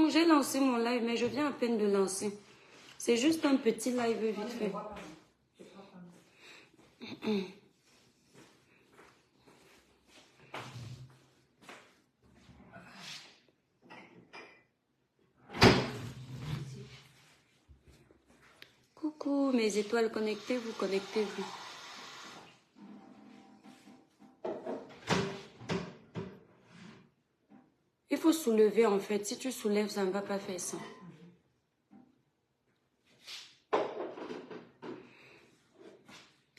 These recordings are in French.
J'ai lancé mon live, mais je viens à peine de lancer. C'est juste un petit live vite fait. Coucou mes étoiles, connectez-vous, connectez-vous. Il faut soulever en fait. Si tu soulèves, ça ne va pas faire ça.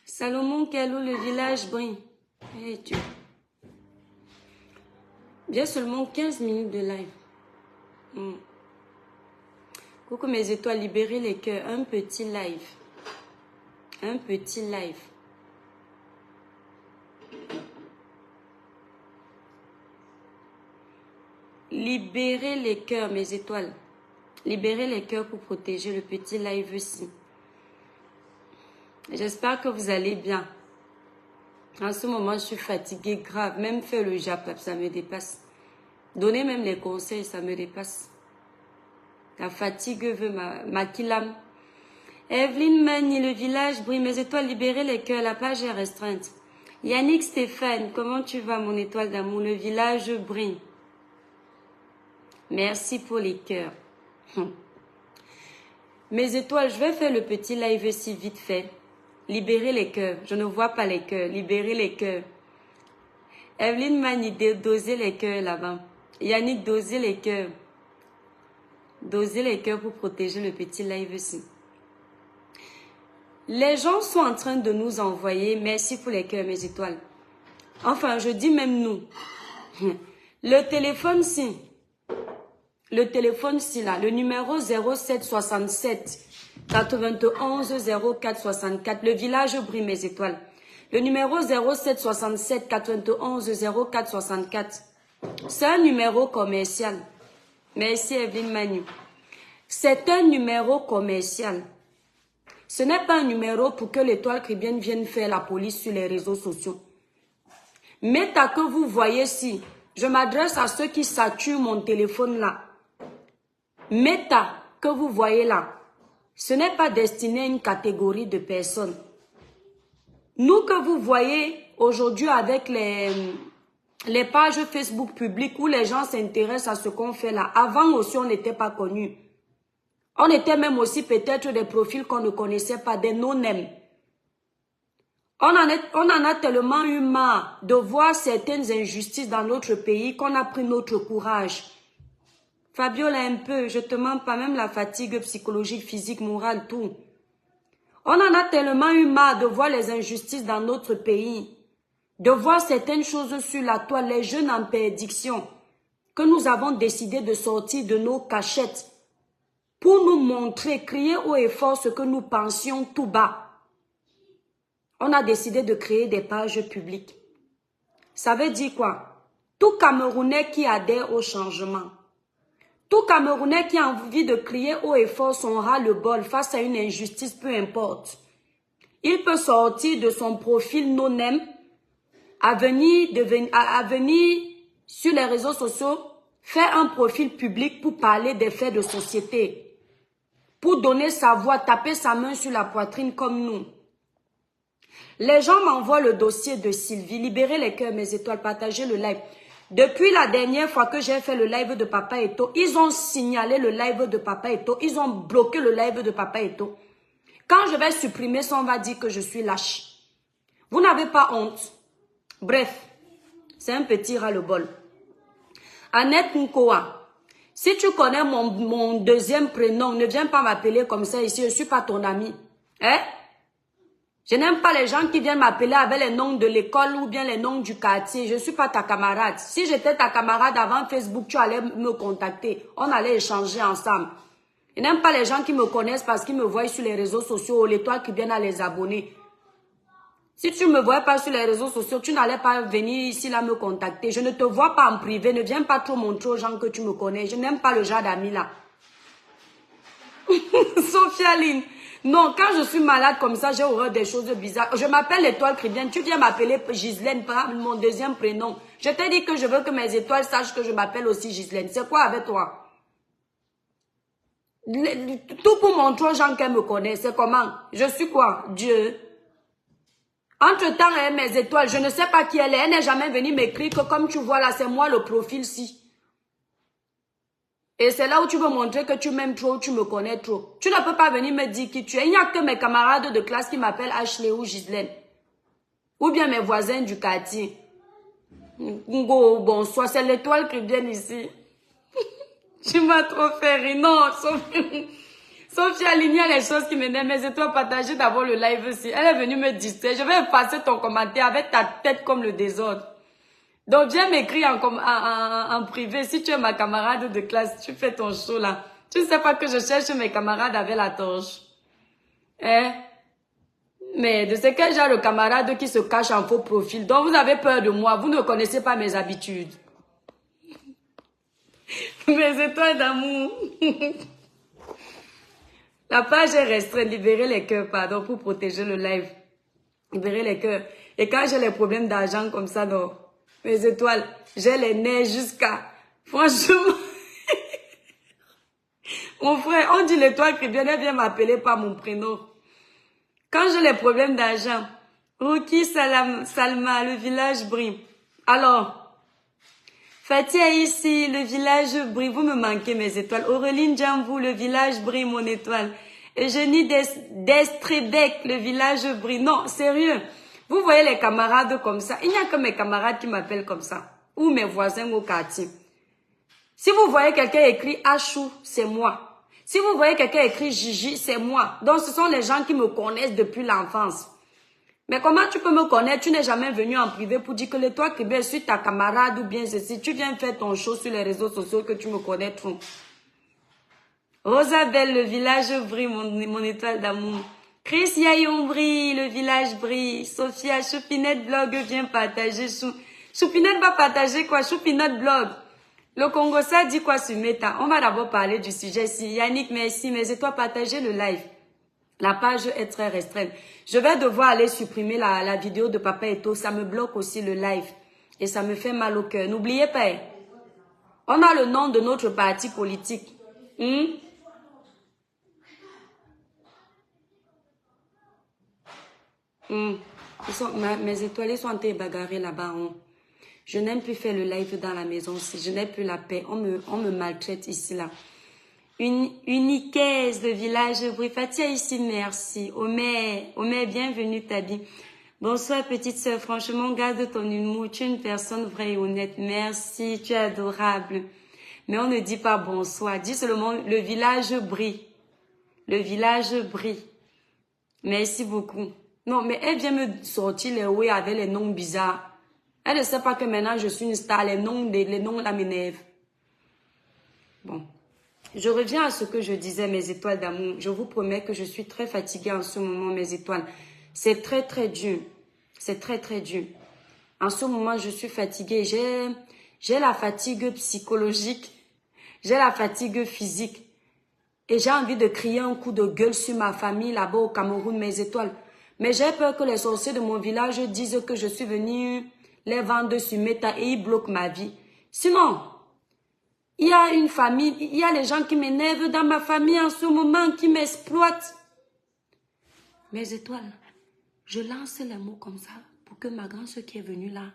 Salomon, quel le village brille. Eh Dieu. Bien seulement 15 minutes de live. Coucou mes étoiles, libérez les cœurs. Un petit live. Un petit live. Libérez les cœurs, mes étoiles. Libérez les cœurs pour protéger le petit live aussi. J'espère que vous allez bien. En ce moment, je suis fatiguée grave. Même faire le jap, ça me dépasse. Donner même les conseils, ça me dépasse. La fatigue veut maquiller l'âme. Evelyne Mani, le village brille. Mes étoiles, libérez les cœurs. La page est restreinte. Yannick Stéphane, comment tu vas, mon étoile d'amour? Le village brille. Merci pour les cœurs. Mes étoiles, je vais faire le petit live si vite fait. Libérez les cœurs. Je ne vois pas les cœurs. Libérez les cœurs. Evelyne Mani, dosez les cœurs là-bas. Yannick, dosez les cœurs. Dosez les cœurs pour protéger le petit live aussi. Les gens sont en train de nous envoyer. Merci pour les cœurs, mes étoiles. Enfin, je dis même nous. Le téléphone, si. Le téléphone, si là. Le numéro 0767 91 04 64. Le village brille, mes étoiles. Le numéro 0767 91 04 64. C'est un numéro commercial. Merci Evelyne Manu. C'est un numéro commercial. Ce n'est pas un numéro pour que l'étoile chrétienne vienne faire la police sur les réseaux sociaux. Mais que vous voyez si, je m'adresse à ceux qui saturent mon téléphone là. Meta que vous voyez là, ce n'est pas destiné à une catégorie de personnes. Nous que vous voyez aujourd'hui avec les pages Facebook publiques où les gens s'intéressent à ce qu'on fait là. Avant aussi, on n'était pas connus. On était même aussi peut-être des profils qu'on ne connaissait pas, des no-names. On en a tellement eu marre de voir certaines injustices dans notre pays qu'on a pris notre courage. Fabiola, un peu, je te mens pas, même la fatigue psychologique, physique, morale, tout. On en a tellement eu marre de voir les injustices dans notre pays, de voir certaines choses sur la toile, les jeunes en perdition, que nous avons décidé de sortir de nos cachettes pour nous montrer, crier haut et fort ce que nous pensions tout bas. On a décidé de créer des pages publiques. Ça veut dire quoi? Tout Camerounais qui adhère au changement, tout Camerounais qui a envie de crier haut et fort son ras-le-bol face à une injustice, peu importe. Il peut sortir de son profil no-name à venir sur les réseaux sociaux, faire un profil public pour parler des faits de société, pour donner sa voix, taper sa main sur la poitrine comme nous. Les gens m'envoient le dossier de Sylvie. Libérez les cœurs, mes étoiles, partagez le live. Depuis la dernière fois que j'ai fait le live de Papa Eto, ils ont signalé le live de Papa Eto. Ils ont bloqué le live de Papa Eto. Quand je vais supprimer ça, on va dire que je suis lâche. Vous n'avez pas honte. Bref, c'est un petit ras-le-bol. Annette Nkoa, si tu connais mon deuxième prénom, ne viens pas m'appeler comme ça ici. Je ne suis pas ton ami. Hein? Je n'aime pas les gens qui viennent m'appeler avec les noms de l'école ou bien les noms du quartier. Je ne suis pas ta camarade. Si j'étais ta camarade avant Facebook, tu allais me contacter. On allait échanger ensemble. Je n'aime pas les gens qui me connaissent parce qu'ils me voient sur les réseaux sociaux ou l'étoile qui viennent à les abonner. Si tu ne me voyais pas sur les réseaux sociaux, tu n'allais pas venir ici là me contacter. Je ne te vois pas en privé. Ne viens pas trop montrer aux gens que tu me connais. Je n'aime pas le genre d'amis là. Sophia Lynn. Non, quand je suis malade comme ça, j'ai horreur des choses bizarres. Je m'appelle l'étoile chrétienne. Tu viens m'appeler Gislaine par mon deuxième prénom. Je t'ai dit que je veux que mes étoiles sachent que je m'appelle aussi Gislaine. C'est quoi avec toi? Tout pour montrer aux gens qu'elle me connaît. C'est comment? Je suis quoi? Dieu. Entre-temps, mes étoiles, je ne sais pas qui elle est. Elle n'est jamais venue m'écrire que comme tu vois là, c'est moi le profil-ci. Et c'est là où tu veux montrer que tu m'aimes trop, tu me connais trop. Tu ne peux pas venir me dire qui tu es. Il n'y a que mes camarades de classe qui m'appellent Ashley ou Gislaine. Ou bien mes voisins du quartier. Bonsoir, c'est l'étoile qui vient ici. Tu m'as trop fait rire. Non, Sophia, il y a les choses qui m'énervent. Mais c'est toi partager d'abord le live aussi. Elle est venue me distraire. Je vais passer ton commentaire avec ta tête comme le désordre. Donc, viens m'écrire en privé. Si tu es ma camarade de classe, tu fais ton show là. Tu ne sais pas que je cherche mes camarades avec la torche. Hein? Mais de ce quel genre de camarade qui se cache en faux profil. Donc, vous avez peur de moi. Vous ne connaissez pas mes habitudes. Mes étoiles d'amour. La page est restreinte. Libérez les cœurs, pardon, pour protéger le live. Libérez les cœurs. Et quand j'ai les problèmes d'argent comme ça, non. Mes étoiles, j'ai les nerfs jusqu'à... Franchement... Mon frère, on dit l'étoile chrétienne, elle vient m'appeler par mon prénom. Quand j'ai les problèmes d'argent, Ruki Salma, le village brille. Alors, Fatia ici, le village brille. Vous me manquez mes étoiles. Aureline Djambou, le village brille, mon étoile. Eugénie Destrebec, le village brille. Non, sérieux. Vous voyez les camarades comme ça. Il n'y a que mes camarades qui m'appellent comme ça. Ou mes voisins au quartier. Si vous voyez quelqu'un écrit Achou, c'est moi. Si vous voyez quelqu'un écrit Gigi, c'est moi. Donc ce sont les gens qui me connaissent depuis l'enfance. Mais comment tu peux me connaître? Tu n'es jamais venu en privé pour dire que le toi qui est sur ta camarade ou bien ceci. Tu viens faire ton show sur les réseaux sociaux que tu me connais trop. Rosabelle, le village brille, mon étoile d'amour. Chris Yayon brille, le village brille. Sophia, Choupinette Blog vient partager. Choupinette va partager quoi? Choupinette Blog. Le Congo, ça dit quoi sur Meta? On va d'abord parler du sujet. Si Yannick, merci, mais c'est toi partager le live. La page est très restreinte. Je vais devoir aller supprimer la vidéo de Papa Eto. Ça me bloque aussi le live. Et ça me fait mal au cœur. N'oubliez pas, on a le nom de notre parti politique. Mes étoiles sont en train de bagarrer là-bas. Je n'aime plus faire le live dans la maison. Je n'ai plus la paix. On me maltraite ici, là. Uniquaise, le village Brifatia ici, merci. Omer, bienvenue, Tabi. Bonsoir, petite soeur. Franchement, garde ton humour. Tu es une personne vraie et honnête. Merci, tu es adorable. Mais on ne dit pas bonsoir. Dis seulement, le village brille. Le village brille. Merci beaucoup. Non, mais elle vient me sortir les oui avec les noms bizarres. Elle ne sait pas que maintenant je suis une star. Les noms là m'énervent. Bon. Je reviens à ce que je disais, mes étoiles d'amour. Je vous promets que je suis très fatiguée en ce moment, mes étoiles. C'est très, très dur. C'est très, très dur. En ce moment, je suis fatiguée. J'ai la fatigue psychologique. J'ai la fatigue physique. Et j'ai envie de crier un coup de gueule sur ma famille là-bas au Cameroun, mes étoiles. Mais j'ai peur que les sorciers de mon village disent que je suis venue les vendre sur Meta et ils bloquent ma vie. Sinon, il y a une famille, il y a les gens qui m'énervent dans ma famille en ce moment, qui m'exploitent. Mes étoiles, je lance les mots comme ça pour que ma grand-sœur qui est venue là,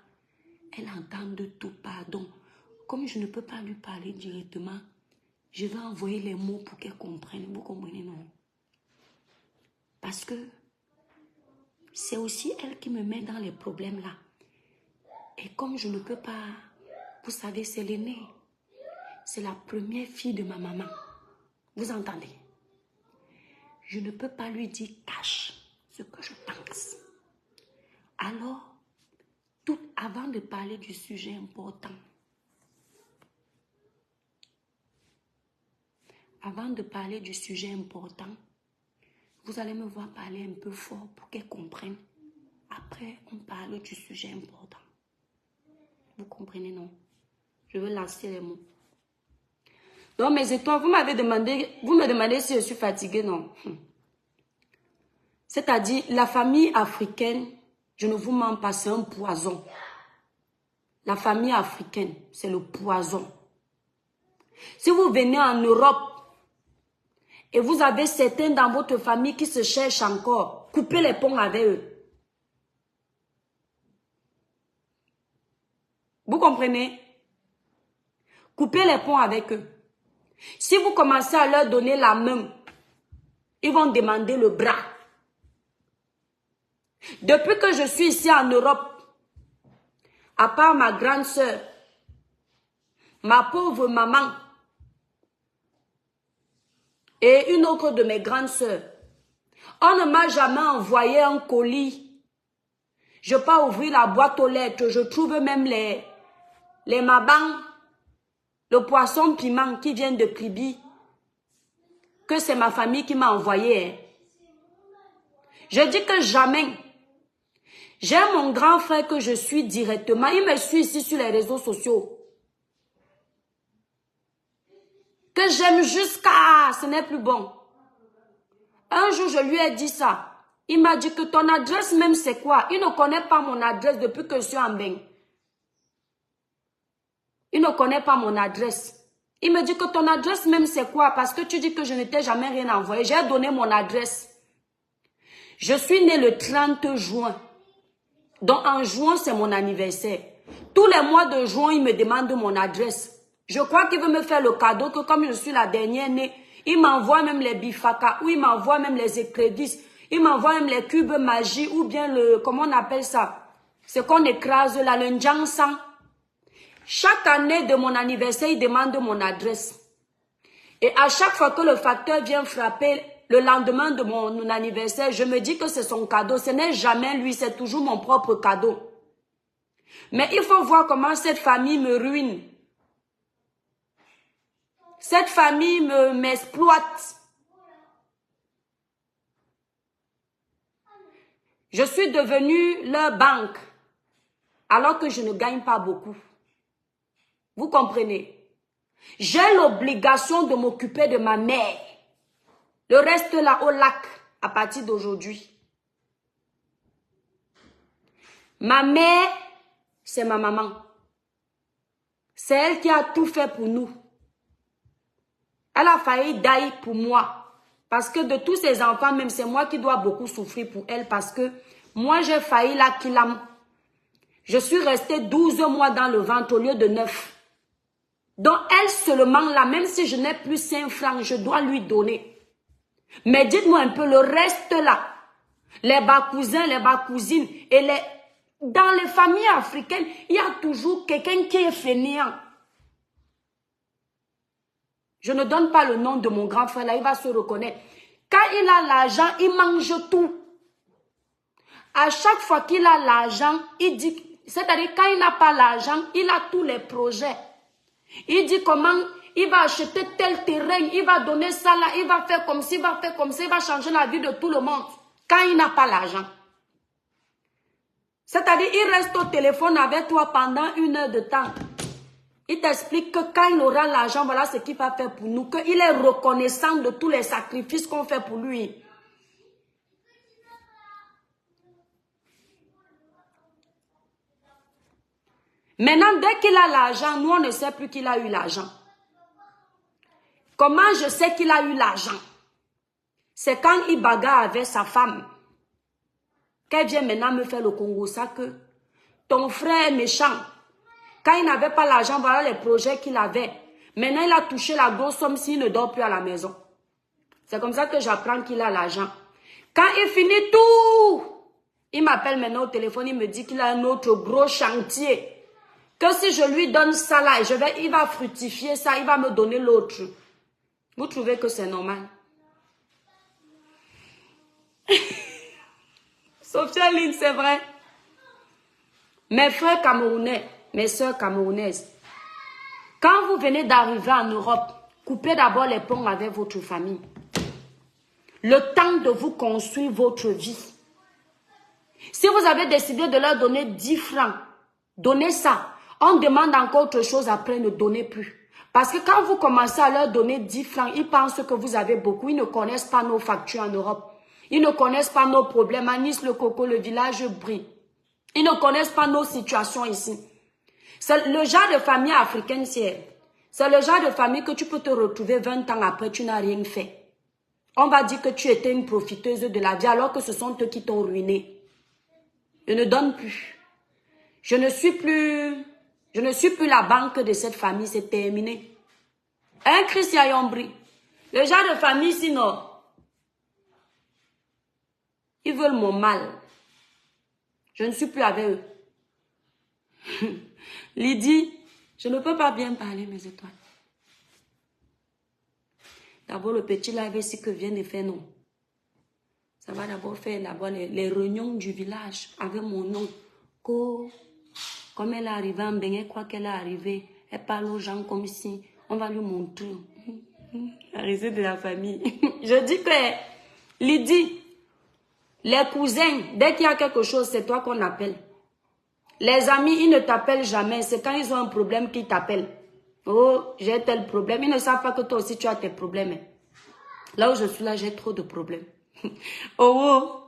elle entende tout, pardon. Comme je ne peux pas lui parler directement, je vais envoyer les mots pour qu'elle comprenne. Vous comprenez, non? Parce que c'est aussi elle qui me met dans les problèmes là. Et comme je ne peux pas, vous savez, c'est l'aînée. C'est la première fille de ma maman. Vous entendez? Je ne peux pas lui dire cache ce que je pense. Alors, tout avant de parler du sujet important, vous allez me voir parler un peu fort pour qu'elle comprenne. Après, on parle du sujet important. Vous comprenez, non? Je veux lancer les mots. Donc, mes étoiles, vous me demandez si je suis fatiguée, non? C'est-à-dire, la famille africaine, je ne vous mens pas, c'est un poison. La famille africaine, c'est le poison. Si vous venez en Europe et vous avez certains dans votre famille qui se cherchent encore, coupez les ponts avec eux. Vous comprenez? Coupez les ponts avec eux. Si vous commencez à leur donner la main, ils vont demander le bras. Depuis que je suis ici en Europe, à part ma grande sœur, ma pauvre maman et une autre de mes grandes sœurs, on ne m'a jamais envoyé un colis. Je peux pas ouvrir la boîte aux lettres, je trouve même les mabans, le poisson piment qui vient de Kribi, que c'est ma famille qui m'a envoyé. Je dis que jamais. J'ai mon grand frère que je suis directement. Il me suit ici sur les réseaux sociaux. Que j'aime jusqu'à... Ce n'est plus bon. Un jour, je lui ai dit ça. Il m'a dit que ton adresse même, c'est quoi? Il ne connaît pas mon adresse depuis que je suis en bain. Il ne connaît pas mon adresse. Il me dit que ton adresse même, c'est quoi? Parce que tu dis que je ne t'ai jamais rien envoyé. J'ai donné mon adresse. Je suis née le 30 juin. Donc en juin, c'est mon anniversaire. Tous les mois de juin, il me demande mon adresse. Je crois qu'il veut me faire le cadeau que comme je suis la dernière née, il m'envoie même les bifaka, ou il m'envoie même les écrédits, il m'envoie même les cubes magie, ou bien le, comment on appelle ça? C'est qu'on écrase là, le njangsan. Chaque année de mon anniversaire, il demande mon adresse. Et à chaque fois que le facteur vient frapper, le lendemain de mon anniversaire, je me dis que c'est son cadeau. Ce n'est jamais lui, c'est toujours mon propre cadeau. Mais il faut voir comment cette famille me ruine. Cette famille m'exploite. Je suis devenue leur banque, alors que je ne gagne pas beaucoup. Vous comprenez? J'ai l'obligation de m'occuper de ma mère. Le reste là au lac à partir d'aujourd'hui. Ma mère, c'est ma maman. C'est elle qui a tout fait pour nous. Elle a failli dailler pour moi. Parce que de tous ses enfants, même c'est moi qui dois beaucoup souffrir pour elle. Parce que moi j'ai failli la kilam. Je suis restée 12 mois dans le ventre au lieu de 9. Donc elle seulement là, même si je n'ai plus 5 francs, je dois lui donner. Mais dites-moi un peu, le reste là, les bas-cousins, les bas-cousines, et dans les familles africaines, il y a toujours quelqu'un qui est fainéant. Je ne donne pas le nom de mon grand frère là, il va se reconnaître. Quand il a l'argent, il mange tout. À chaque fois qu'il a l'argent, il dit, c'est-à-dire quand il n'a pas l'argent, il a tous les projets. Il dit comment il va acheter tel terrain, il va donner ça là, il va faire comme ci, il va faire comme ça, il va changer la vie de tout le monde. Quand il n'a pas l'argent. C'est-à-dire, il reste au téléphone avec toi pendant 1 heure de temps. Il t'explique que quand il aura l'argent, voilà ce qu'il va faire pour nous. Qu'il est reconnaissant de tous les sacrifices qu'on fait pour lui. Maintenant, dès qu'il a l'argent, nous on ne sait plus qu'il a eu l'argent. Comment je sais qu'il a eu l'argent? C'est quand il bagarre avec sa femme. Qu'elle vient maintenant me faire le Congo, ça que ton frère est méchant. Quand il n'avait pas l'argent, voilà les projets qu'il avait. Maintenant, il a touché la grosse somme s'il ne dort plus à la maison. C'est comme ça que j'apprends qu'il a l'argent. Quand il finit tout, il m'appelle maintenant au téléphone, il me dit qu'il a un autre gros chantier. Que si je lui donne ça là, il va fructifier ça, il va me donner l'autre. Vous trouvez que c'est normal? Sophia Lynn, c'est vrai. Mes frères camerounais, mes soeurs camerounaises, quand vous venez d'arriver en Europe, coupez d'abord les ponts avec votre famille. Le temps de vous construire votre vie. Si vous avez décidé de leur donner 10 francs, donnez ça. On demande encore autre chose après, ne donnez plus. Parce que quand vous commencez à leur donner 10 francs, ils pensent que vous avez beaucoup. Ils ne connaissent pas nos factures en Europe. Ils ne connaissent pas nos problèmes. À Nice, le Coco, le village brille. Ils ne connaissent pas nos situations ici. C'est le genre de famille africaine, c'est le genre de famille que tu peux te retrouver 20 ans après, tu n'as rien fait. On va dire que tu étais une profiteuse de la vie alors que ce sont eux qui t'ont ruiné. Je ne donne plus. Je ne suis plus la banque de cette famille, c'est terminé. Un Christian Yombri. Le genre de famille, sinon, ils veulent mon mal. Je ne suis plus avec eux. Lydie, je ne peux pas bien parler, mes étoiles. D'abord, le petit live ici que vient de faire, non. Ça va d'abord faire les réunions du village avec mon nom. Comme elle est arrivée en Bénin, quoi qu'elle est arrivée, elle parle aux gens comme si on va lui montrer. La réseau de la famille. Je dis que, Lydie, les cousins, dès qu'il y a quelque chose, c'est toi qu'on appelle. Les amis, ils ne t'appellent jamais. C'est quand ils ont un problème qu'ils t'appellent. Oh, j'ai tel problème. Ils ne savent pas que toi aussi, tu as tes problèmes. Là où je suis là, j'ai trop de problèmes. Oh,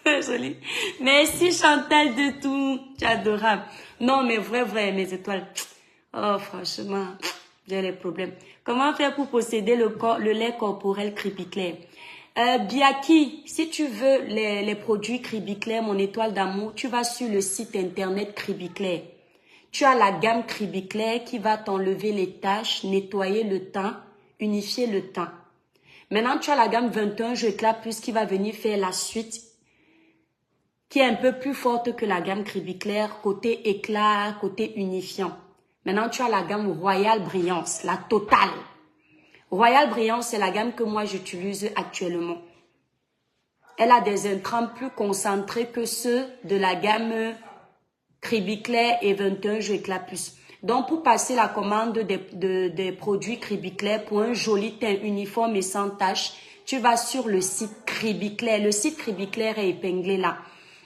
joli. Merci Chantal de tout. Tu es adorable. Non, mais vrai, mes étoiles. Oh, franchement, j'ai les problèmes. Comment faire pour posséder le lait corporel Cribiclair? Biaki, si tu veux les produits Cribiclair, mon étoile d'amour, tu vas sur le site internet Cribiclair. Tu as la gamme Cribiclair qui va t'enlever les taches, nettoyer le teint, unifier le teint. Maintenant, tu as la gamme 21 Jeux Éclat Plus qui va venir faire la suite, qui est un peu plus forte que la gamme Cribiclair, côté éclat, côté unifiant. Maintenant, tu as la gamme Royal Brillance, la totale. Royal Brillance, c'est la gamme que moi j'utilise actuellement. Elle a des intrants plus concentrés que ceux de la gamme Cribiclair et 21 Jeux Éclat Plus. Donc, pour passer la commande des produits Cribiclair pour un joli teint uniforme et sans tache, tu vas sur le site Cribiclair. Le site Cribiclair est épinglé là,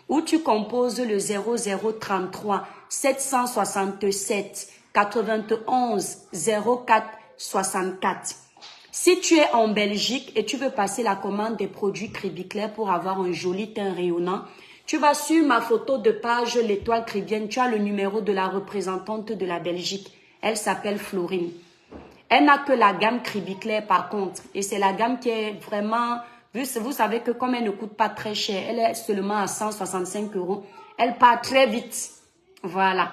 où tu composes le 0033 767 91 04 64. Si tu es en Belgique et tu veux passer la commande des produits Cribiclair pour avoir un joli teint rayonnant, tu vas sur ma photo de page l'étoile cribienne, tu as le numéro de la représentante de la Belgique. Elle s'appelle Florine. Elle n'a que la gamme Cribiclair par contre. Et c'est la gamme qui est vraiment... Vous savez que comme elle ne coûte pas très cher, elle est seulement à 165 €. Elle part très vite. Voilà.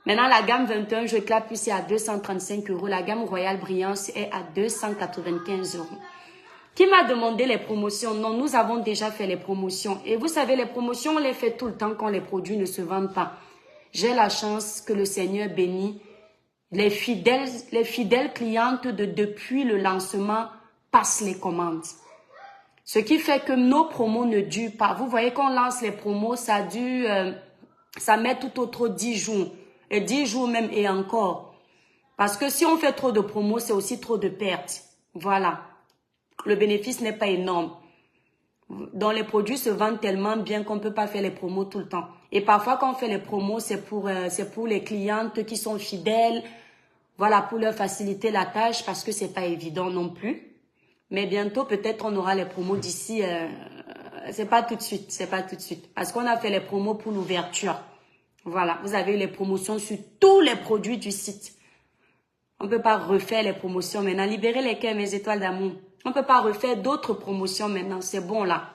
Maintenant, la gamme 21 Jeux Éclat Plus est à 235 €. La gamme Royal Brillance est à 295 €. Qui m'a demandé les promotions? Non, nous avons déjà fait les promotions. Et vous savez, les promotions, on les fait tout le temps quand les produits ne se vendent pas. J'ai la chance que le Seigneur bénit. Les fidèles clientes depuis le lancement passent les commandes. Ce qui fait que nos promos ne durent pas. Vous voyez qu'on lance les promos, ça dure, ça met tout autre 10 jours. Et 10 jours même et encore. Parce que si on fait trop de promos, c'est aussi trop de pertes. Voilà. Le bénéfice n'est pas énorme. Donc les produits se vendent tellement bien qu'on ne peut pas faire les promos tout le temps. Et parfois quand on fait les promos, c'est pour les clientes qui sont fidèles. Voilà, pour leur faciliter la tâche parce que c'est pas évident non plus. Mais bientôt peut-être on aura les promos d'ici. C'est pas tout de suite, c'est pas tout de suite. Parce qu'on a fait les promos pour l'ouverture. Voilà, vous avez les promotions sur tous les produits du site. On ne peut pas refaire les promotions maintenant. Libérez les cœurs, mes étoiles d'amour. On ne peut pas refaire d'autres promotions maintenant. C'est bon là.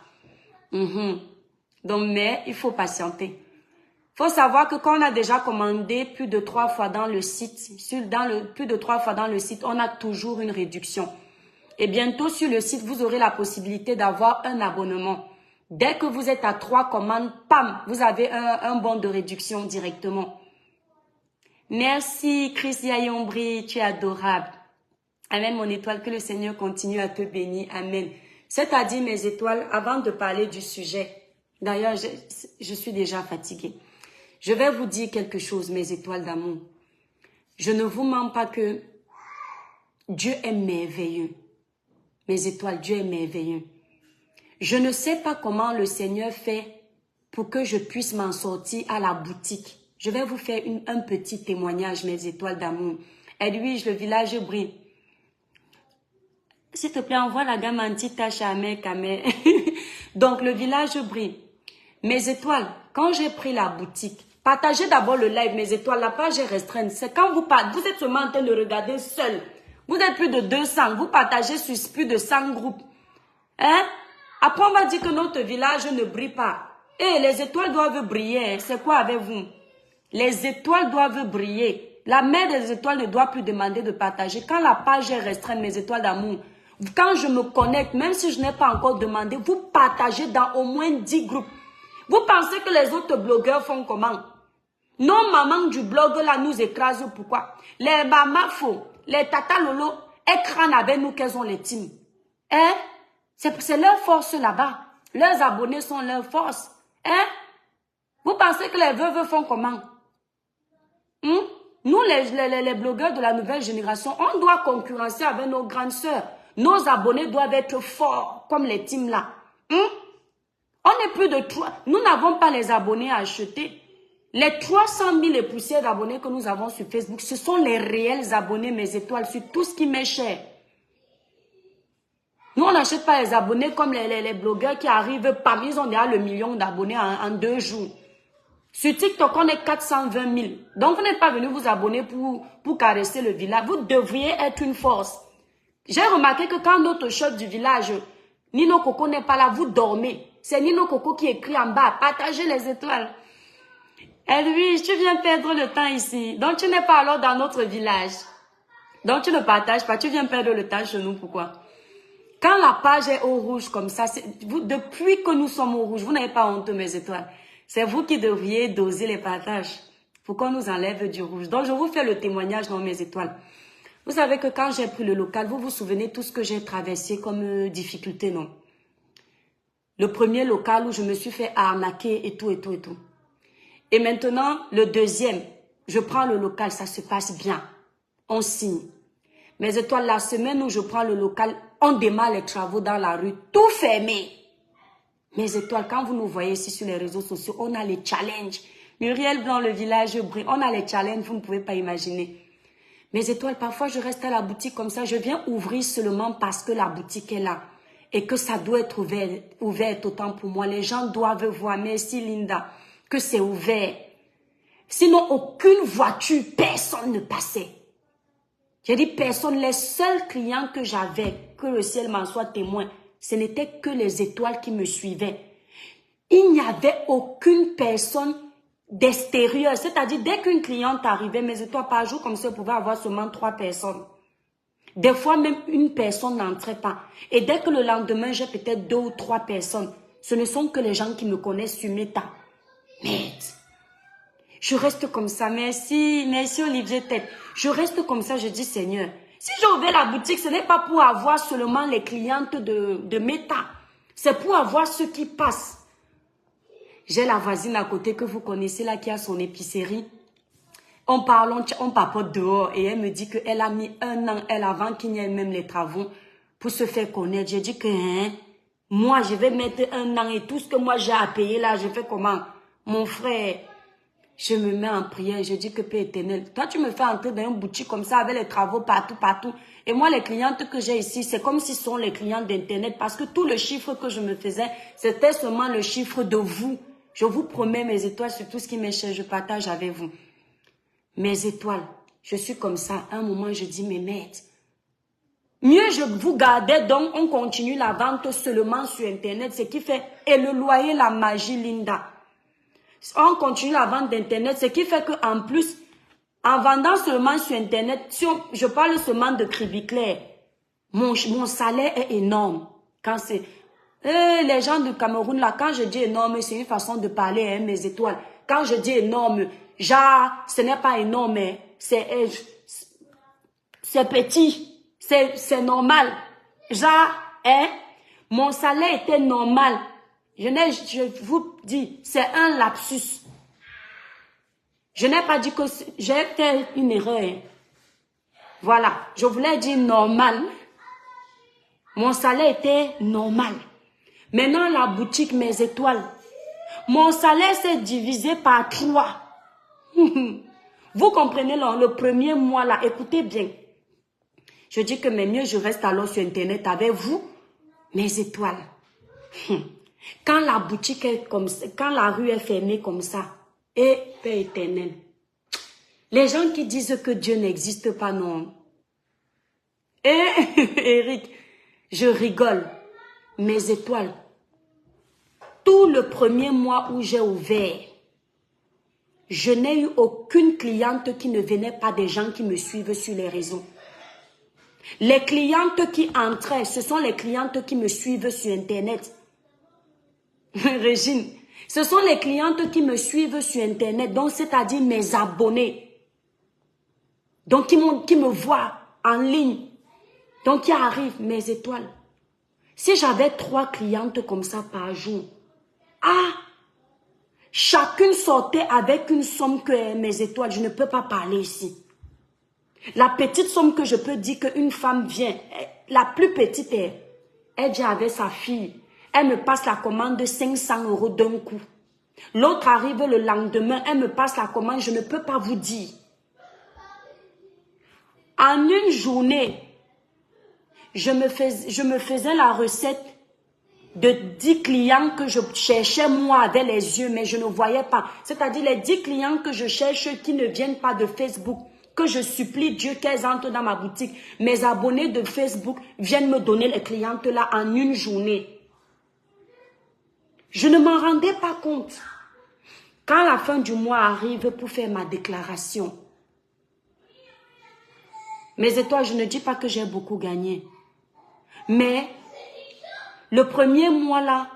Donc, mais il faut patienter. Il faut savoir que quand on a déjà commandé plus de 3 fois dans le site, plus de 3 fois dans le site, on a toujours une réduction. Et bientôt sur le site, vous aurez la possibilité d'avoir un abonnement. Dès que vous êtes à 3 commandes, pam, vous avez un bon de réduction directement. Merci, Christia Yombri, tu es adorable. Amen, mon étoile, que le Seigneur continue à te bénir. Amen. C'est-à-dire, mes étoiles, avant de parler du sujet, d'ailleurs, je suis déjà fatiguée. Je vais vous dire quelque chose, mes étoiles d'amour. Je ne vous mens pas que Dieu est merveilleux. Mes étoiles, Dieu est merveilleux. Je ne sais pas comment le Seigneur fait pour que je puisse m'en sortir à la boutique. Je vais vous faire un petit témoignage, mes étoiles d'amour. Edwige, le village brille. S'il te plaît, envoie la gamme anti-tache à mec, à mec. Donc, le village brille. Mes étoiles, quand j'ai pris la boutique, partagez d'abord le live, mes étoiles, la page est restreinte. C'est quand vous êtes seulement en train de regarder seul. Vous êtes plus de 200, vous partagez sur plus de 100 groupes. Hein? Après, on va dire que notre village ne brille pas. Et les étoiles doivent briller. C'est quoi avec vous? Les étoiles doivent briller. La mère des étoiles ne doit plus demander de partager. Quand la page est restreinte, mes étoiles d'amour, quand je me connecte, même si je n'ai pas encore demandé, vous partagez dans au moins 10 groupes. Vous pensez que les autres blogueurs font comment? Nos mamans du blog là nous écrasent. Pourquoi? Les mamas faux, les tata lolo, écran avec nous qu'elles ont les teams. Hein? C'est leur force là-bas. Leurs abonnés sont leur force. Hein? Vous pensez que les veuves font comment? Nous, les blogueurs de la nouvelle génération, on doit concurrencer avec nos grandes sœurs. Nos abonnés doivent être forts, comme les teams là. On n'est plus de 3. Nous n'avons pas les abonnés à acheter. Les 300 000 et poussières d'abonnés que nous avons sur Facebook, ce sont les réels abonnés, mes étoiles, sur tout ce qui m'est cher. Nous, on n'achète pas les abonnés comme les blogueurs qui arrivent, parmi ils ont déjà le million d'abonnés en 2 jours. Sur TikTok, on est 420 000. Donc, vous n'êtes pas venu vous abonner pour caresser le village. Vous devriez être une force. J'ai remarqué que quand notre chef du village, Nino Coco n'est pas là, vous dormez. C'est Nino Coco qui écrit en bas, partagez les étoiles. Edwige, tu viens perdre le temps ici. Donc, tu n'es pas alors dans notre village. Donc, tu ne partages pas, tu viens perdre le temps chez nous. Pourquoi? Quand la page est au rouge comme ça, depuis que nous sommes au rouge, vous n'avez pas honte, mes étoiles. C'est vous qui devriez doser les partages pour qu'on nous enlève du rouge. Donc, je vous fais le témoignage dans mes étoiles. Vous savez que quand j'ai pris le local, vous vous souvenez tout ce que j'ai traversé comme difficulté, non? Le premier local où je me suis fait arnaquer et tout, et tout, et tout. Et maintenant, le deuxième, je prends le local, ça se passe bien. On signe. Mes étoiles, la semaine où je prends le local, on démarre les travaux dans la rue, tout fermé. Mes étoiles, quand vous nous voyez ici sur les réseaux sociaux, on a les challenges. Muriel Blanc, le village brille, on a les challenges, vous ne pouvez pas imaginer. Mes étoiles, parfois je reste à la boutique comme ça, je viens ouvrir seulement parce que la boutique est là. Et que ça doit être ouvert autant pour moi. Les gens doivent voir, merci Linda, que c'est ouvert. Sinon, aucune voiture, personne ne passait. J'ai dit personne, les seuls clients que j'avais, que le ciel m'en soit témoin, ce n'était que les étoiles qui me suivaient. Il n'y avait aucune personne d'extérieur. C'est-à-dire, dès qu'une cliente arrivait, mes étoiles par jour, comme ça, on pouvait avoir seulement 3 personnes. Des fois, même une personne n'entrait pas. Et dès que le lendemain, j'ai peut-être 2 ou 3 personnes. Ce ne sont que les gens qui me connaissent sur Meta. Merde. Je reste comme ça. Merci, merci Olivier Tête. Je reste comme ça, je dis Seigneur. Si j'ai ouvert la boutique, ce n'est pas pour avoir seulement les clientes de Meta. C'est pour avoir ceux qui passent. J'ai la voisine à côté que vous connaissez là qui a son épicerie. On parle, on papote dehors et elle me dit qu'elle a mis 1 an, elle, avant qu'il n'y ait même les travaux, pour se faire connaître. J'ai dit que, moi, je vais mettre 1 an et tout ce que moi j'ai à payer là, je fais comment? Mon frère, je me mets en prière, je dis que Père éternel, toi tu me fais entrer dans une boutique comme ça avec les travaux partout, partout. Et moi, les clientes que j'ai ici, c'est comme si ce sont les clientes d'Internet parce que tout le chiffre que je me faisais, c'était seulement le chiffre de vous. Je vous promets mes étoiles sur tout ce qui m'est cher, je partage avec vous. Mes étoiles, je suis comme ça. À un moment, je dis, mais merde. Mieux je vous gardais, donc on continue la vente seulement sur Internet, ce qui fait, et le loyer, la magie, Linda. On continue la vente d'Internet, ce qui fait qu'en plus, en vendant seulement sur Internet, si je parle seulement de crédit clair, mon salaire est énorme. Quand c'est... les gens du Cameroun, là, quand je dis énorme, c'est une façon de parler, hein, mes étoiles. Quand je dis énorme, genre, ce n'est pas énorme, c'est petit, c'est normal. Genre, mon salaire était normal. Je vous dis, c'est un lapsus. Je n'ai pas dit que j'ai fait une erreur. Voilà, je voulais dire normal. Mon salaire était normal. Maintenant, la boutique, mes étoiles. Mon salaire s'est divisé par 3. Vous comprenez, là, le premier mois, là, écoutez bien. Je dis que mais mieux, je reste alors sur Internet avec vous, mes étoiles. Quand la boutique est comme ça, quand la rue est fermée comme ça, et Père éternel, les gens qui disent que Dieu n'existe pas, non. Et Eric, je rigole. Mes étoiles. Tout le premier mois où j'ai ouvert, je n'ai eu aucune cliente qui ne venait pas des gens qui me suivent sur les réseaux. Les clientes qui entraient, ce sont les clientes qui me suivent sur Internet. Régine, ce sont les clientes qui me suivent sur Internet, donc c'est-à-dire mes abonnés. Donc qui me voient en ligne. Donc qui arrivent, mes étoiles. Si j'avais 3 clientes comme ça par jour, chacune sortait avec une somme que mes étoiles, je ne peux pas parler ici. La petite somme que je peux dire qu'une femme vient, la plus petite, elle vient avec sa fille. Elle me passe la commande de 500 € d'un coup. L'autre arrive le lendemain, elle me passe la commande, je ne peux pas vous dire. En une journée, je me faisais la recette de 10 clients que je cherchais moi avec les yeux, mais je ne voyais pas. C'est-à-dire les 10 clients que je cherche qui ne viennent pas de Facebook, que je supplie Dieu qu'elles entrent dans ma boutique. Mes abonnés de Facebook viennent me donner les clientes là en une journée. Je ne m'en rendais pas compte. Quand la fin du mois arrive pour faire ma déclaration, mes étoiles, je ne dis pas que j'ai beaucoup gagné. Mais le premier mois là,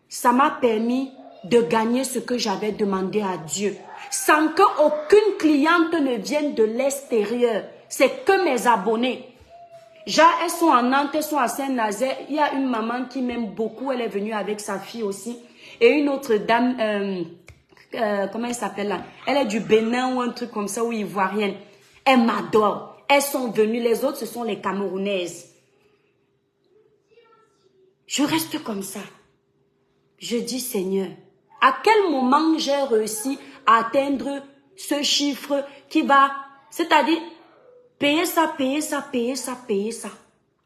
ça m'a permis de gagner ce que j'avais demandé à Dieu. Sans qu'aucune cliente ne vienne de l'extérieur. C'est que mes abonnés. Genre, elles sont en Nantes, elles sont à Saint-Nazaire. Il y a une maman qui m'aime beaucoup. Elle est venue avec sa fille aussi. Et une autre dame, comment elle s'appelle là? Elle est du Bénin ou un truc comme ça, ou ivoirienne. Elle m'adore. Elles sont venues. Les autres, ce sont les Camerounaises. Je reste comme ça. Je dis, Seigneur, à quel moment j'ai réussi à atteindre ce chiffre qui va, c'est-à-dire, payer ça, payer ça, payer ça, payer ça.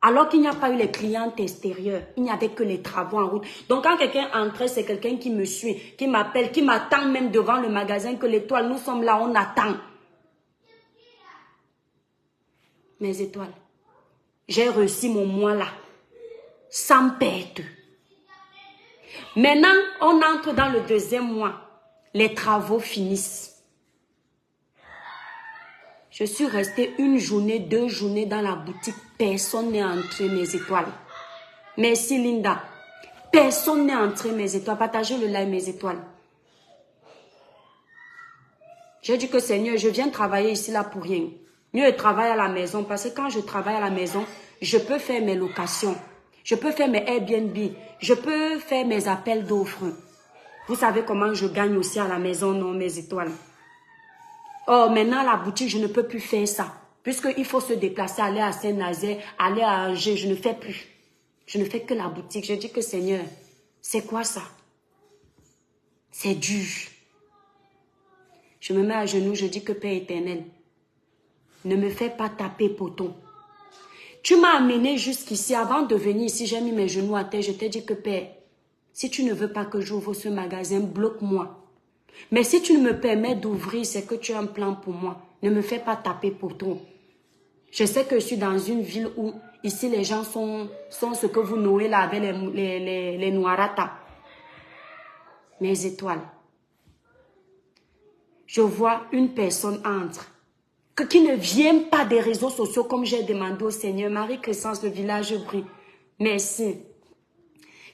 Alors qu'il n'y a pas eu les clientes extérieures. Il n'y avait que les travaux en route. Donc, quand quelqu'un entrait, c'est quelqu'un qui me suit, qui m'appelle, qui m'attend même devant le magasin, que l'étoile, nous sommes là, on attend. Mes étoiles, j'ai réussi mon mois là, sans perte. Maintenant, on entre dans le deuxième mois. Les travaux finissent. Je suis restée 1 journée, 2 journées dans la boutique. Personne n'est entré, mes étoiles. Merci, Linda. Personne n'est entré, mes étoiles. Partagez le live, mes étoiles. J'ai dit que Seigneur, je viens travailler ici là pour rien. Mieux je travaille à la maison parce que quand je travaille à la maison, je peux faire mes locations. Je peux faire mes Airbnb. Je peux faire mes appels d'offres. Vous savez comment je gagne aussi à la maison, non, mes étoiles. Oh, maintenant, la boutique, je ne peux plus faire ça. Puisqu'il faut se déplacer, aller à Saint-Nazaire, aller à Angers, je ne fais plus. Je ne fais que la boutique. Je dis que Seigneur, c'est quoi ça? C'est dur. Je me mets à genoux, je dis que Père éternel, ne me fais pas taper poteau. Tu m'as amené jusqu'ici. Avant de venir ici, j'ai mis mes genoux à terre. Je t'ai dit que Père, si tu ne veux pas que j'ouvre ce magasin, bloque-moi. Mais si tu me permets d'ouvrir, c'est que tu as un plan pour moi. Ne me fais pas taper poteau. Je sais que je suis dans une ville où, ici, les gens sont ce que vous nouez là avec les noirata. Mes étoiles. Je vois une personne entre. Qui ne vient pas des réseaux sociaux comme j'ai demandé au Seigneur. Marie-Crescence, le village brille. Merci.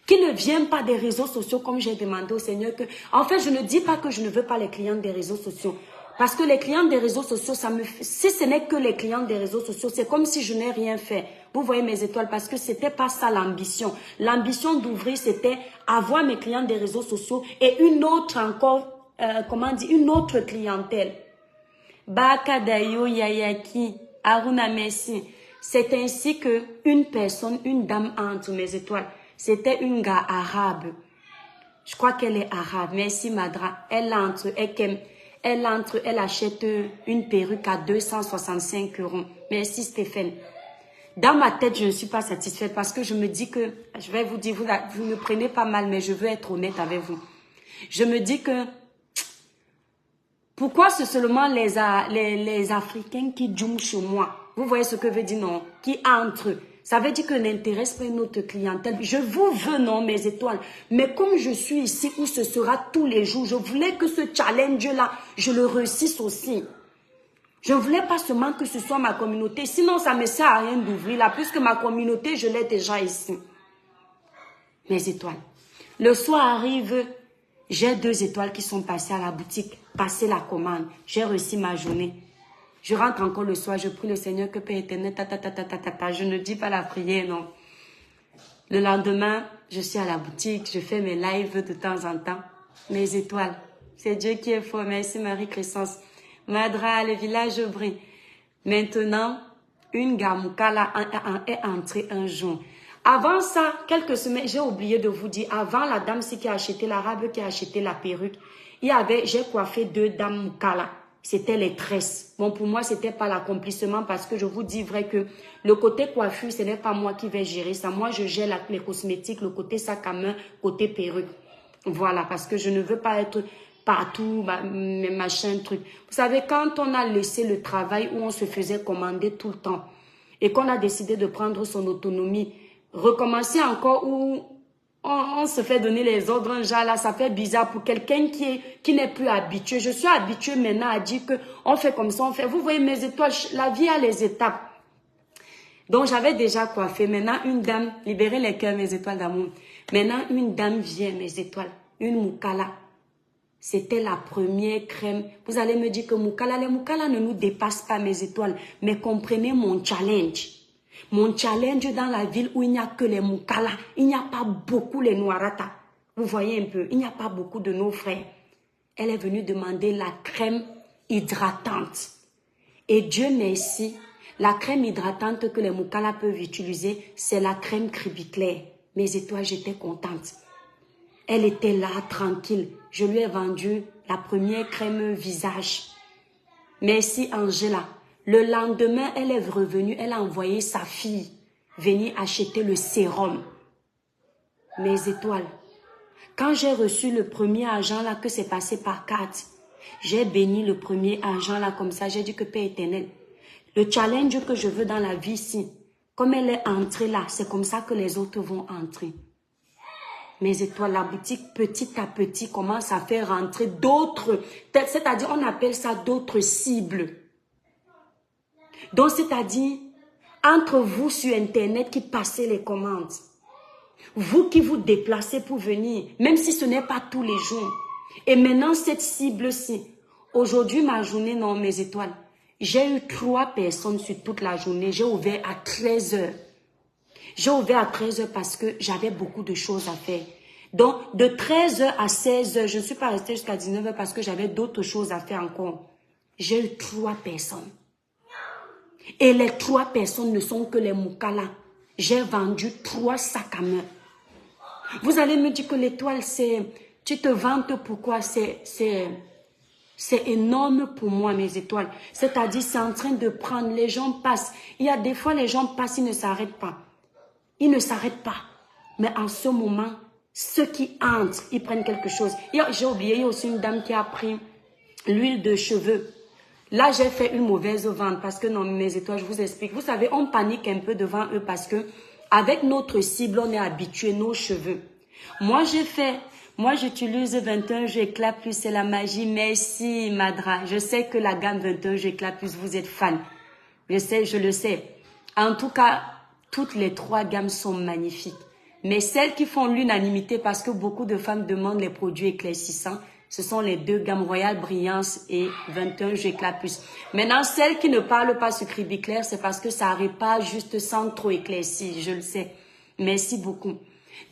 Qui ne vient pas des réseaux sociaux comme j'ai demandé au Seigneur. En fait, je ne dis pas que je ne veux pas les clients des réseaux sociaux. Parce que les clients des réseaux sociaux, si ce n'est que les clients des réseaux sociaux, c'est comme si je n'ai rien fait. Vous voyez mes étoiles, parce que c'était pas ça l'ambition. L'ambition d'ouvrir, c'était avoir mes clients des réseaux sociaux et une autre encore, une autre clientèle. Bakadayo Yayaki, Aruna Messi. C'est ainsi que une personne, une dame entre mes étoiles. C'était une gars arabe. Je crois qu'elle est arabe. Merci Madra. Elle entre, elle achète une perruque à 265 €. Merci Stéphane. Dans ma tête, je ne suis pas satisfaite parce que je me dis que, je vais vous dire, vous me prenez pas mal, mais je veux être honnête avec vous. Je me dis que, pourquoi c'est seulement les Africains qui jouent chez moi? Vous voyez ce que veut dire non? Qui entrent. Ça veut dire que n'intéresse pas notre clientèle. Je vous veux, non, mes étoiles. Mais comme je suis ici où ce sera tous les jours, je voulais que ce challenge-là, je le réussisse aussi. Je ne voulais pas seulement que ce soit ma communauté. Sinon, ça ne me sert à rien d'ouvrir là, puisque ma communauté, je l'ai déjà ici. Mes étoiles. Le soir arrive, j'ai 2 étoiles qui sont passées à la boutique, passé la commande. J'ai réussi ma journée. Je rentre encore le soir, je prie le Seigneur que Père éternel, je ne dis pas la prière, non. Le lendemain, je suis à la boutique, je fais mes lives de temps en temps. Mes étoiles, c'est Dieu qui est fort. Merci Marie-Crescence. Madra, le village brille. Maintenant, une Gamukala est entrée un jour. Avant ça, quelques semaines, j'ai oublié de vous dire, avant la dame qui a acheté l'arabe, qui a acheté la perruque, j'ai coiffé 2 dames Mukala. C'était les tresses. Bon, pour moi, c'était pas l'accomplissement parce que je vous dis vrai que le côté coiffure, ce n'est pas moi qui vais gérer ça. Moi, je gère les cosmétiques, le côté sac à main, côté perruque. Voilà, parce que je ne veux pas être partout, machin, truc. Vous savez, quand on a laissé le travail où on se faisait commander tout le temps et qu'on a décidé de prendre son autonomie, recommencer encore où on se fait donner les ordres, genre là, ça fait bizarre pour quelqu'un qui n'est plus habitué. Je suis habituée maintenant à dire que on fait comme ça, on fait. Vous voyez mes étoiles, la vie a les étapes. Donc j'avais déjà coiffé. Maintenant une dame, libérez les cœurs, mes étoiles d'amour. Maintenant une dame vient, mes étoiles, une Mukala. C'était la première crème. Vous allez me dire que Mukala, les Mukala ne nous dépassent pas, mes étoiles. Mais comprenez mon challenge. Mon challenge dans la ville où il n'y a que les Mukala, il n'y a pas beaucoup les Noirata. Vous voyez un peu, il n'y a pas beaucoup de nos frères. Elle est venue demander la crème hydratante. Et Dieu merci, la crème hydratante que les Mukala peuvent utiliser, c'est la crème Cribiclair. Mes étoiles, j'étais contente. Elle était là, tranquille. Je lui ai vendu la première crème visage. Merci Angela. Le lendemain, elle est revenue, elle a envoyé sa fille venir acheter le sérum. Mes étoiles. Quand j'ai reçu le premier argent là, que c'est passé par carte, j'ai béni le premier argent là comme ça, j'ai dit que Père éternel, le challenge que je veux dans la vie ici, comme elle est entrée là, c'est comme ça que les autres vont entrer. Mes étoiles, la boutique petit à petit commence à faire rentrer d'autres, c'est-à-dire on appelle ça d'autres cibles. Donc, c'est-à-dire, entre vous sur Internet qui passez les commandes, vous qui vous déplacez pour venir, même si ce n'est pas tous les jours. Et maintenant, cette cible-ci, aujourd'hui, ma journée, non, mes étoiles, j'ai eu 3 personnes sur toute la journée. J'ai ouvert à 13 h. J'ai ouvert à 13 h parce que j'avais beaucoup de choses à faire. Donc, de 13 h à 16 h, je ne suis pas restée jusqu'à 19 h parce que j'avais d'autres choses à faire encore. J'ai eu 3 personnes. Et les 3 personnes ne sont que les Mukala. J'ai vendu 3 sacs à main. Vous allez me dire que l'étoile, c'est... Tu te vantes pourquoi? C'est énorme pour moi, mes étoiles. C'est-à-dire, c'est en train de prendre. Les gens passent. Il y a des fois, les gens passent, ils ne s'arrêtent pas. Ils ne s'arrêtent pas. Mais en ce moment, ceux qui entrent, ils prennent quelque chose. J'ai oublié, il y a aussi une dame qui a pris l'huile de cheveux. Là, j'ai fait une mauvaise vente parce que non, mes étoiles, je vous explique. Vous savez, on panique un peu devant eux parce que avec notre cible, on est habitué, nos cheveux. Moi, j'utilise 21 Jeux Éclat Plus, c'est la magie. Merci, Madra. Je sais que la gamme 21 Jeux Éclat Plus, vous êtes fan. Je le sais. En tout cas, toutes les 3 gammes sont magnifiques. Mais celles qui font l'unanimité parce que beaucoup de femmes demandent les produits éclaircissants, ce sont les 2 gammes Royale Brillance et 21 Jeux Éclat Plus. Maintenant, celles qui ne parlent pas sur Cribiclair, c'est parce que ça n'arrive pas juste sans trop éclaircir, je le sais. Merci beaucoup.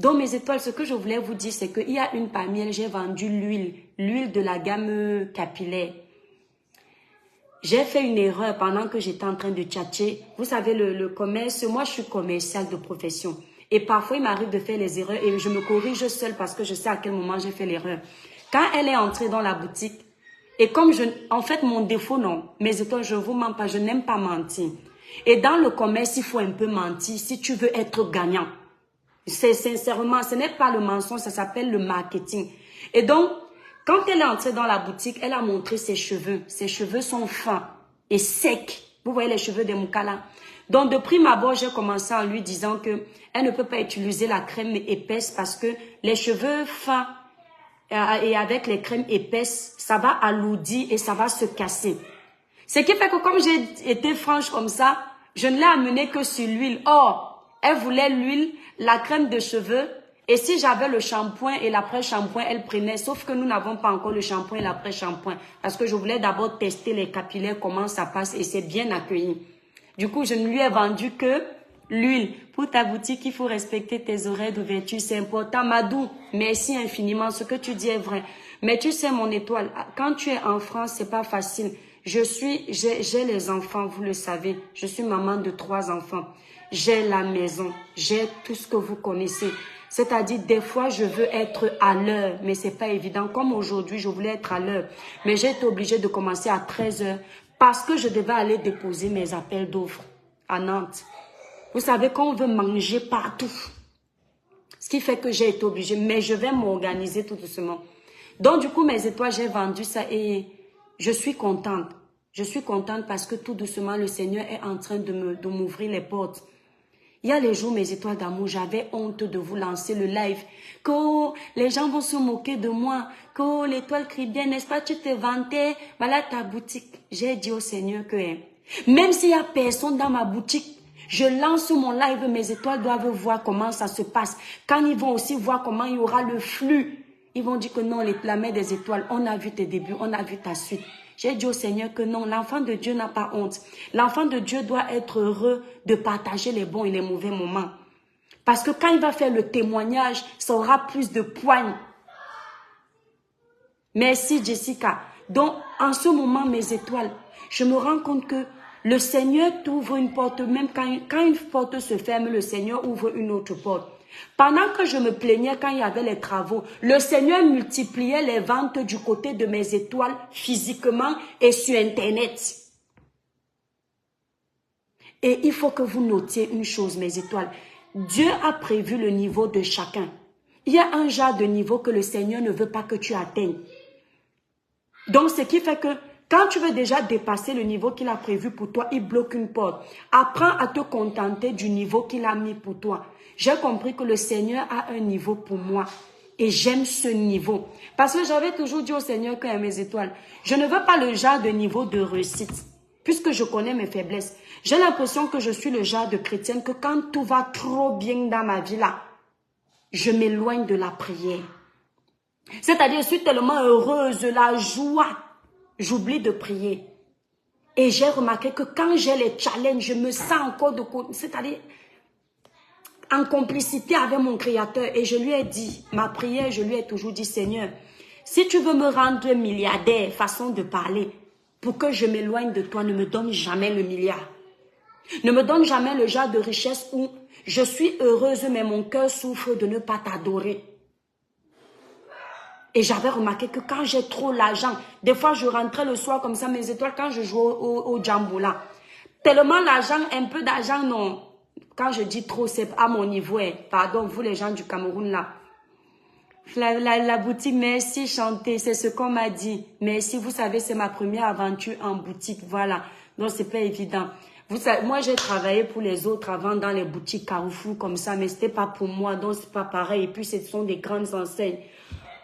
Donc, mes étoiles, ce que je voulais vous dire, c'est qu'il y a une parmi elles, j'ai vendu l'huile de la gamme capillaire. J'ai fait une erreur pendant que j'étais en train de tchatcher. Vous savez, le commerce, moi, je suis commerciale de profession. Et parfois, il m'arrive de faire les erreurs et je me corrige seule parce que je sais à quel moment j'ai fait l'erreur. Quand elle est entrée dans la boutique, et comme en fait, mon défaut, non, mes étoiles, je ne vous mens pas, je n'aime pas mentir. Et dans le commerce, il faut un peu mentir si tu veux être gagnant. C'est sincèrement, ce n'est pas le mensonge, ça s'appelle le marketing. Et donc, quand elle est entrée dans la boutique, elle a montré ses cheveux. Ses cheveux sont fins et secs. Vous voyez les cheveux de Moukala. Donc, de prime abord, j'ai commencé en lui disant que elle ne peut pas utiliser la crème épaisse parce que les cheveux fins et avec les crèmes épaisses, ça va alourdir et ça va se casser. Ce qui fait que comme j'ai été franche comme ça, je ne l'ai amené que sur l'huile. Or, elle voulait l'huile, la crème de cheveux. Et si j'avais le shampoing et l'après-shampoing, elle prenait. Sauf que nous n'avons pas encore le shampoing et l'après-shampoing. Parce que je voulais d'abord tester les capillaires, comment ça passe. Et c'est bien accueilli. Du coup, je ne lui ai vendu que l'huile. Pour ta boutique, il faut respecter tes horaires d'ouverture. C'est important. Madou, merci infiniment. Ce que tu dis est vrai. Mais tu sais, mon étoile, quand tu es en France, c'est pas facile. J'ai les enfants, vous le savez. Je suis maman de 3 enfants. J'ai la maison. J'ai tout ce que vous connaissez. C'est-à-dire, des fois, je veux être à l'heure, mais c'est pas évident. Comme aujourd'hui, je voulais être à l'heure. Mais j'ai été obligée de commencer à 13 h parce que je devais aller déposer mes appels d'offres à Nantes. Vous savez qu'on veut manger partout. Ce qui fait que j'ai été obligée. Mais je vais m'organiser tout doucement. Donc, du coup, mes étoiles, j'ai vendu ça et je suis contente. Je suis contente parce que tout doucement, le Seigneur est en train de m'ouvrir les portes. Il y a les jours, mes étoiles d'amour, j'avais honte de vous lancer le live. Que les gens vont se moquer de moi. Que l'étoile crie bien, n'est-ce pas, tu t'es vanté. Voilà ta boutique. J'ai dit au Seigneur que même s'il n'y a personne dans ma boutique, je lance mon live, mes étoiles doivent voir comment ça se passe. Quand ils vont aussi voir comment il y aura le flux, ils vont dire que non, la mère des étoiles, on a vu tes débuts, on a vu ta suite. J'ai dit au Seigneur que non, l'enfant de Dieu n'a pas honte. L'enfant de Dieu doit être heureux de partager les bons et les mauvais moments. Parce que quand il va faire le témoignage, ça aura plus de poigne. Merci Jessica. Donc, en ce moment, mes étoiles, je me rends compte que le Seigneur t'ouvre une porte, même quand une porte se ferme, le Seigneur ouvre une autre porte. Pendant que je me plaignais quand il y avait les travaux, le Seigneur multipliait les ventes du côté de mes étoiles physiquement et sur Internet. Et il faut que vous notiez une chose, mes étoiles. Dieu a prévu le niveau de chacun. Il y a un genre de niveau que le Seigneur ne veut pas que tu atteignes. Donc, ce qui fait que quand tu veux déjà dépasser le niveau qu'il a prévu pour toi, il bloque une porte. Apprends à te contenter du niveau qu'il a mis pour toi. J'ai compris que le Seigneur a un niveau pour moi. Et j'aime ce niveau. Parce que j'avais toujours dit au Seigneur que mes étoiles, je ne veux pas le genre de niveau de réussite. Puisque je connais mes faiblesses. J'ai l'impression que je suis le genre de chrétienne que quand tout va trop bien dans ma vie là, je m'éloigne de la prière. C'est-à-dire, je suis tellement heureuse, la joie, j'oublie de prier. Et j'ai remarqué que quand j'ai les challenges, je me sens encore c'est-à-dire en complicité avec mon Créateur. Et je lui ai dit, ma prière, je lui ai toujours dit, Seigneur, si tu veux me rendre milliardaire, façon de parler, pour que je m'éloigne de toi, ne me donne jamais le milliard. Ne me donne jamais le genre de richesse où je suis heureuse, mais mon cœur souffre de ne pas t'adorer. Et j'avais remarqué que quand j'ai trop l'argent, des fois je rentrais le soir comme ça, mes étoiles, quand je jouais au Djambo là. Tellement l'argent, un peu d'argent, non. Quand je dis trop, c'est à mon niveau. Pardon, vous les gens du Cameroun là. La boutique, merci, chanter, c'est ce qu'on m'a dit. Merci, vous savez, c'est ma première aventure en boutique, voilà. Donc, c'est pas évident. Vous savez, moi, j'ai travaillé pour les autres avant dans les boutiques Carrefour comme ça, mais c'était pas pour moi, donc c'est pas pareil. Et puis, ce sont des grandes enseignes.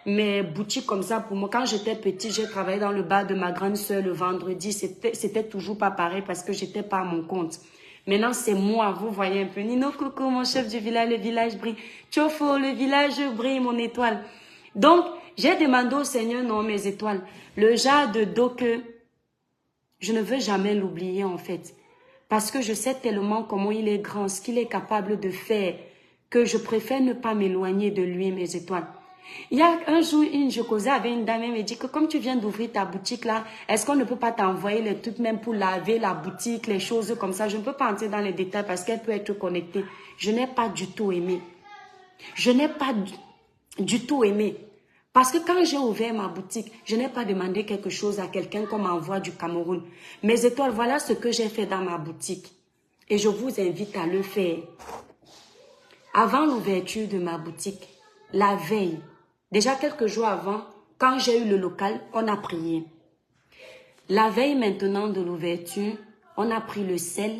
Mais boutiques comme ça, pour moi, quand j'étais petite, j'ai travaillé dans le bar de ma grande soeur le vendredi. C'était toujours pas pareil parce que j'étais pas à mon compte. Maintenant, c'est moi, vous voyez un peu. Nino, coucou, mon chef du village, le village brille. Tchofo, le village brille, mon étoile. Donc, j'ai demandé au Seigneur, non, mes étoiles, le genre de dos que je ne veux jamais l'oublier, en fait. Parce que je sais tellement comment il est grand, ce qu'il est capable de faire, que je préfère ne pas m'éloigner de lui, mes étoiles. Il y a un jour, je causais avec une dame, elle me dit que comme tu viens d'ouvrir ta boutique là, est-ce qu'on ne peut pas t'envoyer les trucs même pour laver la boutique, les choses comme ça. Je ne peux pas entrer dans les détails parce qu'elle peut être connectée. Je n'ai pas du tout aimé. Je n'ai pas du tout aimé. Parce que quand j'ai ouvert ma boutique, je n'ai pas demandé quelque chose à quelqu'un qu'on m'envoie du Cameroun. Mes étoiles, voilà ce que j'ai fait dans ma boutique. Et je vous invite à le faire. Avant l'ouverture de ma boutique, la veille, déjà quelques jours avant, quand j'ai eu le local, on a prié. La veille maintenant de l'ouverture, on a pris le sel,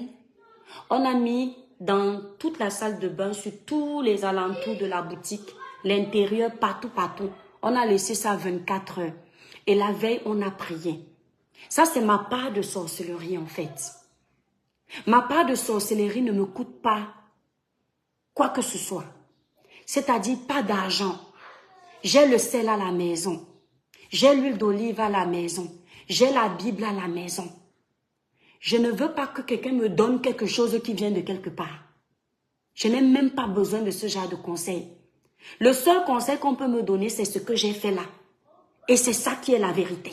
on a mis dans toute la salle de bain, sur tous les alentours de la boutique, l'intérieur, partout, partout. On a laissé ça 24 heures. Et la veille, on a prié. Ça, c'est ma part de sorcellerie en fait. Ma part de sorcellerie ne me coûte pas quoi que ce soit. C'est-à-dire pas d'argent. J'ai le sel à la maison. J'ai l'huile d'olive à la maison. J'ai la Bible à la maison. Je ne veux pas que quelqu'un me donne quelque chose qui vient de quelque part. Je n'ai même pas besoin de ce genre de conseil. Le seul conseil qu'on peut me donner, c'est ce que j'ai fait là. Et c'est ça qui est la vérité.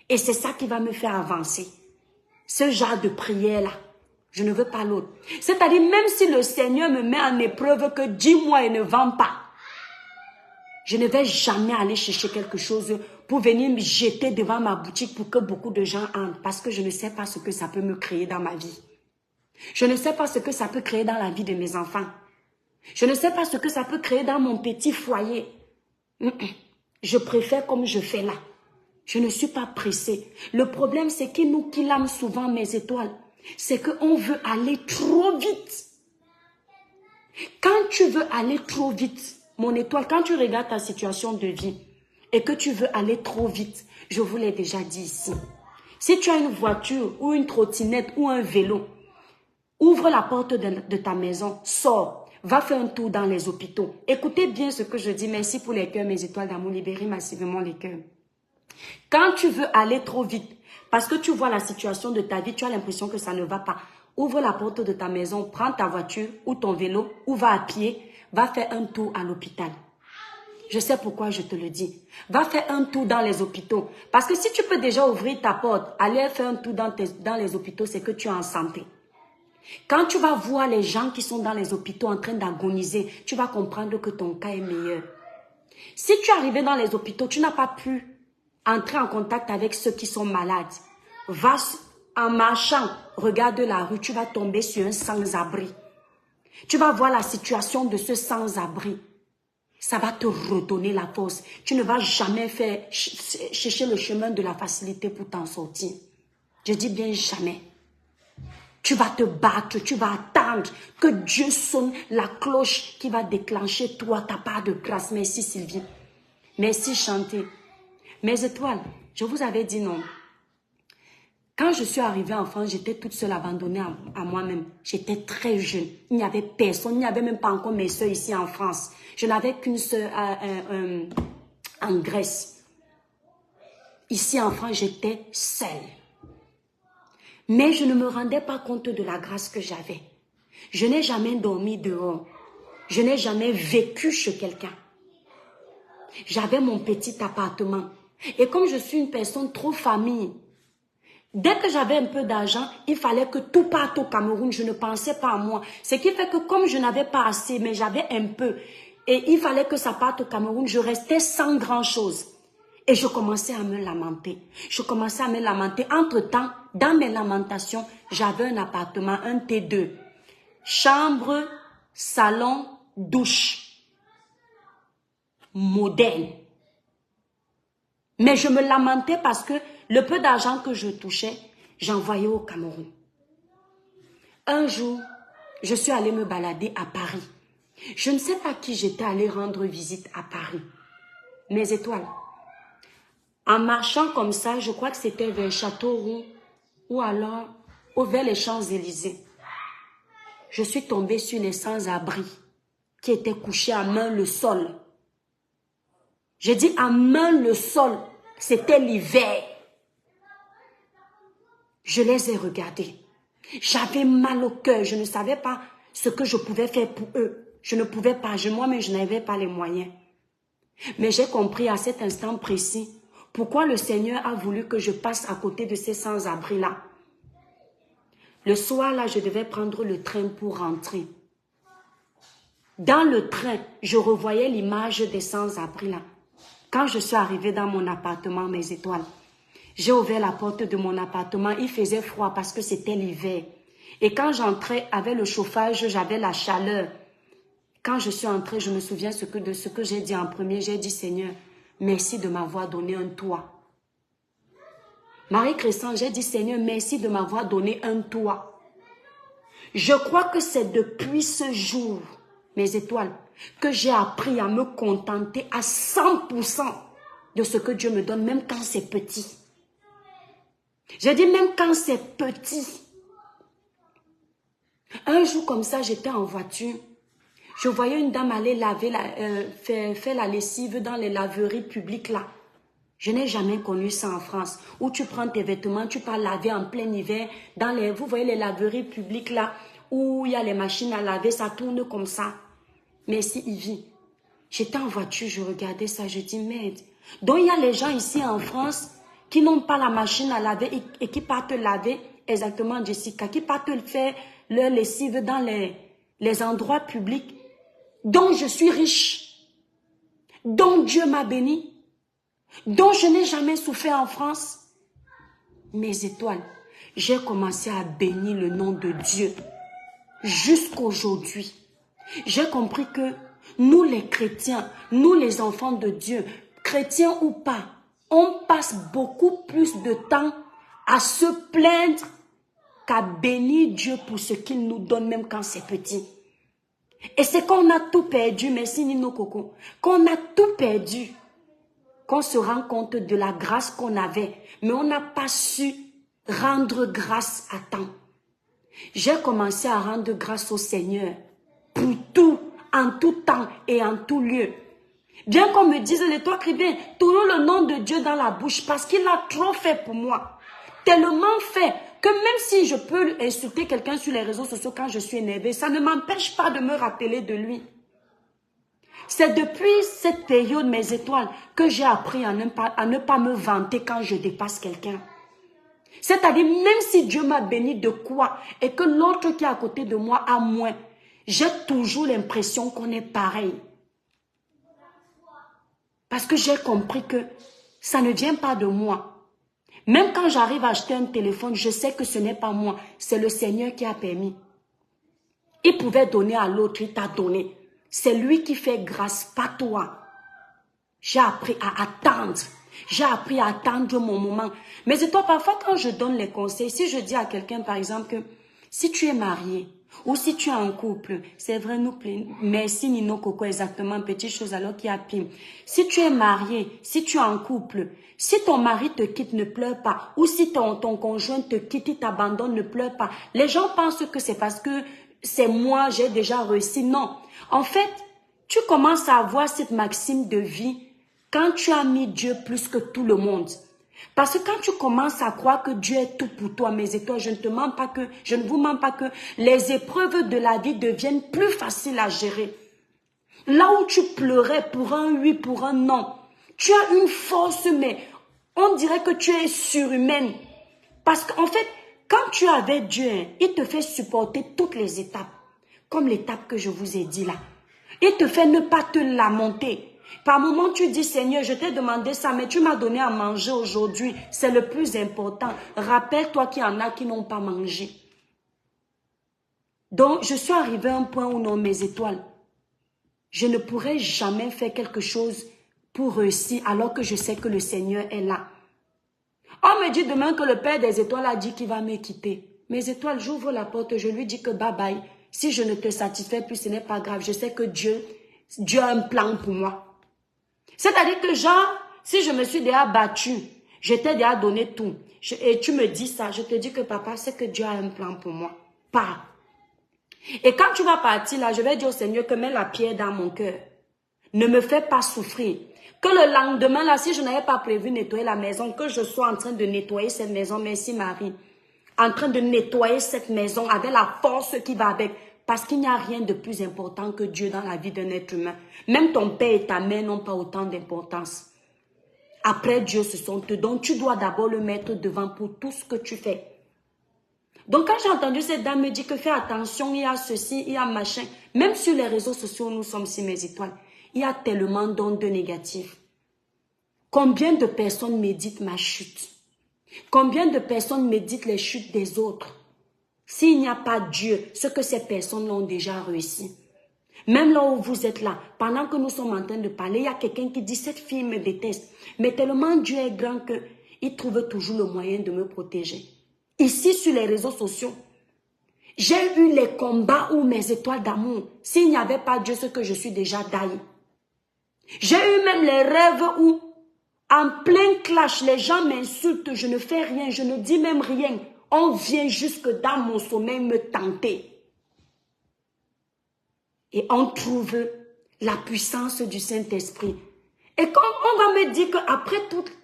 Et c'est ça qui va me faire avancer. Ce genre de prière-là. Je ne veux pas l'autre. C'est-à-dire, même si le Seigneur me met en épreuve que 10 mois et ne vend pas, je ne vais jamais aller chercher quelque chose pour venir me jeter devant ma boutique pour que beaucoup de gens entrent. Parce que je ne sais pas ce que ça peut me créer dans ma vie. Je ne sais pas ce que ça peut créer dans la vie de mes enfants. Je ne sais pas ce que ça peut créer dans mon petit foyer. Je préfère comme je fais là. Je ne suis pas pressée. Le problème, c'est qu'il nous killame souvent mes étoiles. C'est qu'on veut aller trop vite. Quand tu veux aller trop vite, mon étoile, quand tu regardes ta situation de vie et que tu veux aller trop vite, je vous l'ai déjà dit ici. Si tu as une voiture ou une trottinette ou un vélo, ouvre la porte de ta maison, sors, va faire un tour dans les hôpitaux. Écoutez bien ce que je dis. Merci pour les cœurs, mes étoiles d'amour. Libérez massivement les cœurs. Quand tu veux aller trop vite, parce que tu vois la situation de ta vie, tu as l'impression que ça ne va pas. Ouvre la porte de ta maison, prends ta voiture ou ton vélo ou va à pied, va faire un tour à l'hôpital. Je sais pourquoi je te le dis. Va faire un tour dans les hôpitaux. Parce que si tu peux déjà ouvrir ta porte, aller faire un tour dans les hôpitaux, c'est que tu es en santé. Quand tu vas voir les gens qui sont dans les hôpitaux en train d'agoniser, tu vas comprendre que ton cas est meilleur. Si tu es arrivé dans les hôpitaux, tu n'as pas pu entrer en contact avec ceux qui sont malades. Va en marchant, regarde la rue, tu vas tomber sur un sans-abri. Tu vas voir la situation de ce sans-abri. Ça va te redonner la force. Tu ne vas jamais chercher le chemin de la facilité pour t'en sortir. Je dis bien jamais. Tu vas te battre, tu vas attendre que Dieu sonne la cloche qui va déclencher toi ta part de grâce. Merci Sylvie. Merci Chanté. Mes étoiles, je vous avais dit non. Quand je suis arrivée en France, j'étais toute seule abandonnée à moi-même. J'étais très jeune. Il n'y avait personne. Il n'y avait même pas encore mes soeurs ici en France. Je n'avais qu'une soeur en Grèce. Ici en France, j'étais seule. Mais je ne me rendais pas compte de la grâce que j'avais. Je n'ai jamais dormi dehors. Je n'ai jamais vécu chez quelqu'un. J'avais mon petit appartement. Et comme je suis une personne trop famille, dès que j'avais un peu d'argent, il fallait que tout parte au Cameroun. Je ne pensais pas à moi. Ce qui fait que comme je n'avais pas assez, mais j'avais un peu, et il fallait que ça parte au Cameroun, je restais sans grand-chose. Et je commençais à me lamenter. Je commençais à me lamenter. Entre-temps, dans mes lamentations, j'avais un appartement, un T2. Chambre, salon, douche. Moderne. Mais je me lamentais parce que le peu d'argent que je touchais, j'envoyais au Cameroun. Un jour, je suis allée me balader à Paris. Je ne sais pas qui j'étais allée rendre visite à Paris. Mes étoiles. En marchant comme ça, je crois que c'était vers Châteauroux ou alors vers les Champs-Élysées. Je suis tombée sur les sans-abri qui étaient couchés à main le sol. J'ai dit à main le sol, c'était l'hiver. Je les ai regardés. J'avais mal au cœur, je ne savais pas ce que je pouvais faire pour eux. Je ne pouvais pas, moi-même je n'avais pas les moyens. Mais j'ai compris à cet instant précis pourquoi le Seigneur a voulu que je passe à côté de ces sans-abri-là. Le soir, là, je devais prendre le train pour rentrer. Dans le train, je revoyais l'image des sans-abri-là. Quand je suis arrivée dans mon appartement, mes étoiles, j'ai ouvert la porte de mon appartement. Il faisait froid parce que c'était l'hiver. Et quand j'entrais avec le chauffage, j'avais la chaleur. Quand je suis entrée, je me souviens de ce que j'ai dit en premier. J'ai dit, Seigneur, merci de m'avoir donné un toit. Marie-Christine, j'ai dit, Seigneur, merci de m'avoir donné un toit. Je crois que c'est depuis ce jour, mes étoiles, que j'ai appris à me contenter à 100% de ce que Dieu me donne, même quand c'est petit. J'ai dit, même quand c'est petit. Un jour comme ça, j'étais en voiture. Je voyais une dame aller laver faire la lessive dans les laveries publiques là. Je n'ai jamais connu ça en France. Où tu prends tes vêtements, tu pars laver en plein hiver. Vous voyez les laveries publiques là, où il y a les machines à laver, ça tourne comme ça. Merci Yvi. J'étais en voiture, je regardais ça, je dis merde. Donc il y a les gens ici en France qui n'ont pas la machine à laver et qui partent laver, exactement Jessica, qui partent faire leur lessive dans les endroits publics. Donc je suis riche. Donc Dieu m'a béni. Donc je n'ai jamais souffert en France. Mes étoiles, j'ai commencé à bénir le nom de Dieu jusqu'aujourd'hui. J'ai compris que nous les chrétiens, nous les enfants de Dieu, chrétiens ou pas, on passe beaucoup plus de temps à se plaindre qu'à bénir Dieu pour ce qu'il nous donne même quand c'est petit. Et c'est qu'on a tout perdu, merci Nino Coco, qu'on a tout perdu, qu'on se rend compte de la grâce qu'on avait, mais on n'a pas su rendre grâce à temps. J'ai commencé à rendre grâce au Seigneur pour tout, en tout temps et en tout lieu. Bien qu'on me dise, les toi chrétien, toujours le nom de Dieu dans la bouche parce qu'il a trop fait pour moi. Tellement fait que même si je peux insulter quelqu'un sur les réseaux sociaux quand je suis énervée, ça ne m'empêche pas de me rappeler de lui. C'est depuis cette période, mes étoiles, que j'ai appris à ne pas me vanter quand je dépasse quelqu'un. C'est-à-dire, même si Dieu m'a béni de quoi et que l'autre qui est à côté de moi a moins, j'ai toujours l'impression qu'on est pareil. Parce que j'ai compris que ça ne vient pas de moi. Même quand j'arrive à acheter un téléphone, je sais que ce n'est pas moi, c'est le Seigneur qui a permis. Il pouvait donner à l'autre, il t'a donné. C'est lui qui fait grâce, pas toi. J'ai appris à attendre. J'ai appris à attendre mon moment. Mais c'est toi, parfois, quand je donne les conseils, si je dis à quelqu'un, par exemple, que si tu es marié ou si tu es en couple, c'est vrai, merci Nino Coco, exactement, petite chose alors qui a pire. Si tu es marié, si tu es en couple, si ton mari te quitte, ne pleure pas. Ou si ton conjoint te quitte, il t'abandonne, ne pleure pas. Les gens pensent que c'est parce que c'est moi, j'ai déjà réussi. Non. En fait, tu commences à avoir cette maxime de vie quand tu as mis Dieu plus que tout le monde. Parce que quand tu commences à croire que Dieu est tout pour toi, mes étoiles, je ne vous mens pas que les épreuves de la vie deviennent plus faciles à gérer. Là où tu pleurais pour un oui, pour un non, tu as une force, mais on dirait que tu es surhumaine. Parce qu'en fait, quand tu es avec Dieu, il te fait supporter toutes les étapes. Comme l'étape que je vous ai dit là. Il te fait ne pas te lamenter. Par moment, tu dis, Seigneur, je t'ai demandé ça, mais tu m'as donné à manger aujourd'hui. C'est le plus important. Rappelle-toi qu'il y en a qui n'ont pas mangé. Donc, je suis arrivée à un point où, non, mes étoiles, je ne pourrais jamais faire quelque chose pour réussir alors que je sais que le Seigneur est là. On me dit demain que le Père des étoiles a dit qu'il va me quitter. Mes étoiles, j'ouvre la porte, je lui dis que bye bye. Si je ne te satisfais plus, ce n'est pas grave. Je sais que Dieu a un plan pour moi. C'est-à-dire que genre, si je me suis déjà battue, je t'ai déjà donné tout, et tu me dis ça, je te dis que papa, c'est que Dieu a un plan pour moi. Pas. Et quand tu vas partir là, je vais dire au Seigneur que mets la pierre dans mon cœur. Ne me fais pas souffrir. Que le lendemain là, si je n'avais pas prévu nettoyer la maison, que je sois en train de nettoyer cette maison, merci Marie, en train de nettoyer cette maison avec la force qui va avec. Parce qu'il n'y a rien de plus important que Dieu dans la vie d'un être humain. Même ton père et ta mère n'ont pas autant d'importance. Après Dieu, ce sont eux. Donc tu dois d'abord le mettre devant pour tout ce que tu fais. Donc quand j'ai entendu cette dame me dire que fais attention, il y a ceci, il y a machin. Même sur les réseaux sociaux, nous sommes si mes étoiles. Il y a tellement d'ondes négatives. Combien de personnes méditent ma chute? Combien de personnes méditent les chutes des autres? S'il n'y a pas Dieu, ce que ces personnes ont déjà réussi. Même là où vous êtes là, pendant que nous sommes en train de parler, il y a quelqu'un qui dit, cette fille me déteste. Mais tellement Dieu est grand qu'il trouve toujours le moyen de me protéger. Ici, sur les réseaux sociaux, j'ai eu les combats où mes étoiles d'amour, s'il n'y avait pas Dieu, ce que je suis déjà daillée. J'ai eu même les rêves où, en plein clash, les gens m'insultent, je ne fais rien, je ne dis même rien. On vient jusque dans mon sommeil me tenter. Et on trouve la puissance du Saint-Esprit. Et quand on va me dire qu'après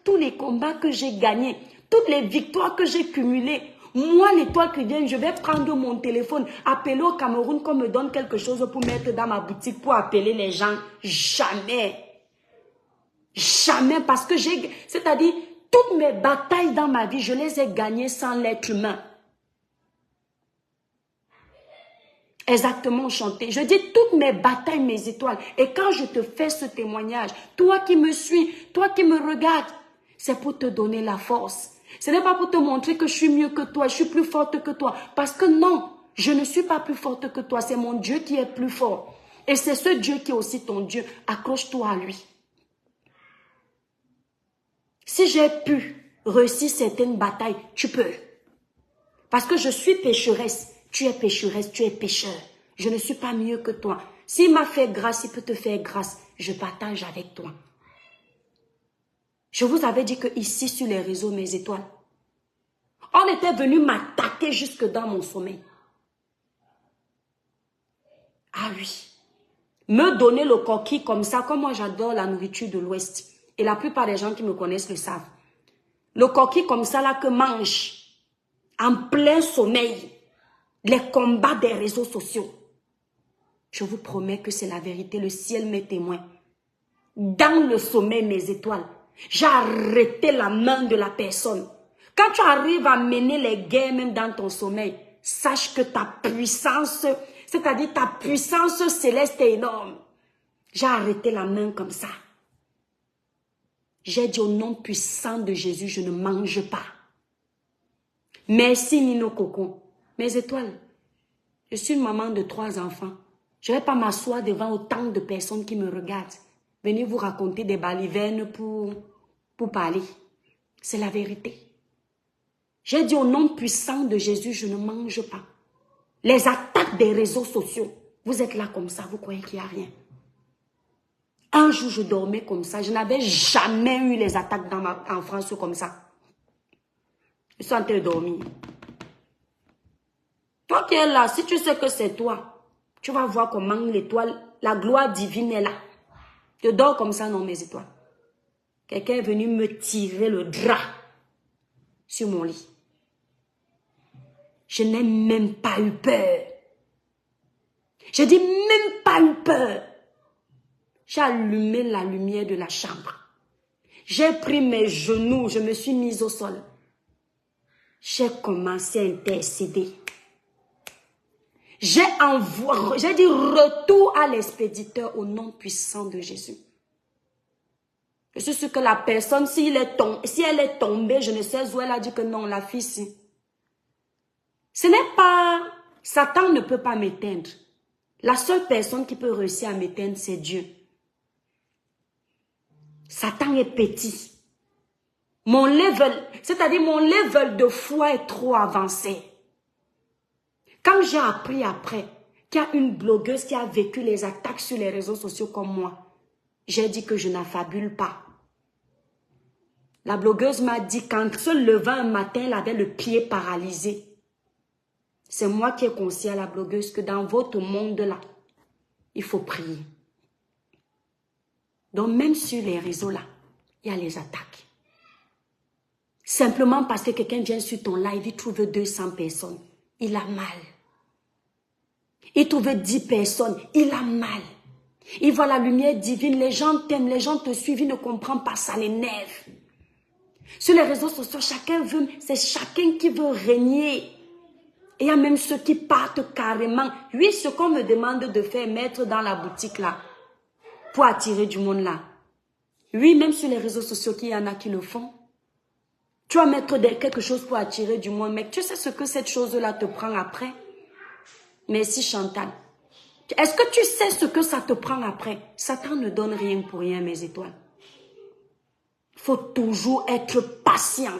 tous les combats que j'ai gagnés, toutes les victoires que j'ai cumulées, moi, l'étoile qui vient, je vais prendre mon téléphone, appeler au Cameroun qu'on me donne quelque chose pour mettre dans ma boutique, pour appeler les gens. Jamais. Jamais, parce que c'est-à-dire, toutes mes batailles dans ma vie, je les ai gagnées sans l'être humain. Exactement, chanter. Je dis toutes mes batailles, mes étoiles. Et quand je te fais ce témoignage, toi qui me suis, toi qui me regardes, c'est pour te donner la force. Ce n'est pas pour te montrer que je suis mieux que toi, je suis plus forte que toi. Parce que non, je ne suis pas plus forte que toi. C'est mon Dieu qui est plus fort. Et c'est ce Dieu qui est aussi ton Dieu. Accroche-toi à lui. Si j'ai pu réussir certaines batailles, tu peux. Parce que je suis pécheresse. Tu es pécheresse, tu es pécheur. Je ne suis pas mieux que toi. S'il m'a fait grâce, il peut te faire grâce. Je partage avec toi. Je vous avais dit que ici sur les réseaux, mes étoiles, on était venu m'attaquer jusque dans mon sommeil. Ah oui. Me donner le coquille comme ça, comme moi j'adore la nourriture de l'Ouest. Et la plupart des gens qui me connaissent le savent. Le coquille comme ça là que mange en plein sommeil. Les combats des réseaux sociaux. Je vous promets que c'est la vérité. Le ciel m'est témoin. Dans le sommeil, mes étoiles, j'ai arrêté la main de la personne. Quand tu arrives à mener les guerres même dans ton sommeil, sache que ta puissance, c'est-à-dire ta puissance céleste est énorme. J'ai arrêté la main comme ça. J'ai dit au nom puissant de Jésus, je ne mange pas. Merci Nino Coco. Mes étoiles, je suis une maman de 3 enfants. Je ne vais pas m'asseoir devant autant de personnes qui me regardent. Venez vous raconter des balivernes pour parler. C'est la vérité. J'ai dit au nom puissant de Jésus, je ne mange pas. Les attaques des réseaux sociaux, vous êtes là comme ça, vous croyez qu'il n'y a rien. Un jour, je dormais comme ça. Je n'avais jamais eu les attaques en France comme ça. Je suis en train de dormir. Toi qui es là, si tu sais que c'est toi, tu vas voir comment l'étoile, la gloire divine est là. Je dors comme ça, non, mes étoiles. Quelqu'un est venu me tirer le drap sur mon lit. Je n'ai même pas eu peur. Je dis même pas eu peur. J'ai allumé la lumière de la chambre. J'ai pris mes genoux, je me suis mise au sol. J'ai commencé à intercéder. J'ai dit retour à l'expéditeur au nom puissant de Jésus. Je suis sûre que la personne, si elle est tombée, je ne sais où elle a dit que non, la fille, si. Ce n'est pas... Satan ne peut pas m'éteindre. La seule personne qui peut réussir à m'éteindre, c'est Dieu. Satan est petit. Mon level, c'est-à-dire mon level de foi est trop avancé. Quand j'ai appris après qu'il y a une blogueuse qui a vécu les attaques sur les réseaux sociaux comme moi, j'ai dit que je n'affabule pas. La blogueuse m'a dit qu'en se levant un matin, elle avait le pied paralysé. C'est moi qui ai conseillé à la blogueuse que dans votre monde-là, il faut prier. Donc même sur les réseaux-là, il y a les attaques. Simplement parce que quelqu'un vient sur ton live, il trouve 200 personnes. Il a mal. Il trouve 10 personnes. Il a mal. Il voit la lumière divine. Les gens t'aiment, les gens te suivent. Il ne comprend pas, ça l'énerve. Sur les réseaux sociaux, chacun veut, c'est chacun qui veut régner. Et il y a même ceux qui partent carrément. Oui, ce qu'on me demande de faire, mettre dans la boutique là, pour attirer du monde là. Oui, même sur les réseaux sociaux, qu'il y en a qui le font. Tu vas mettre quelque chose pour attirer du monde, mais tu sais ce que cette chose-là te prend après? Merci Chantal. Est-ce que tu sais ce que ça te prend après? Satan ne donne rien pour rien, mes étoiles. Il faut toujours être patient.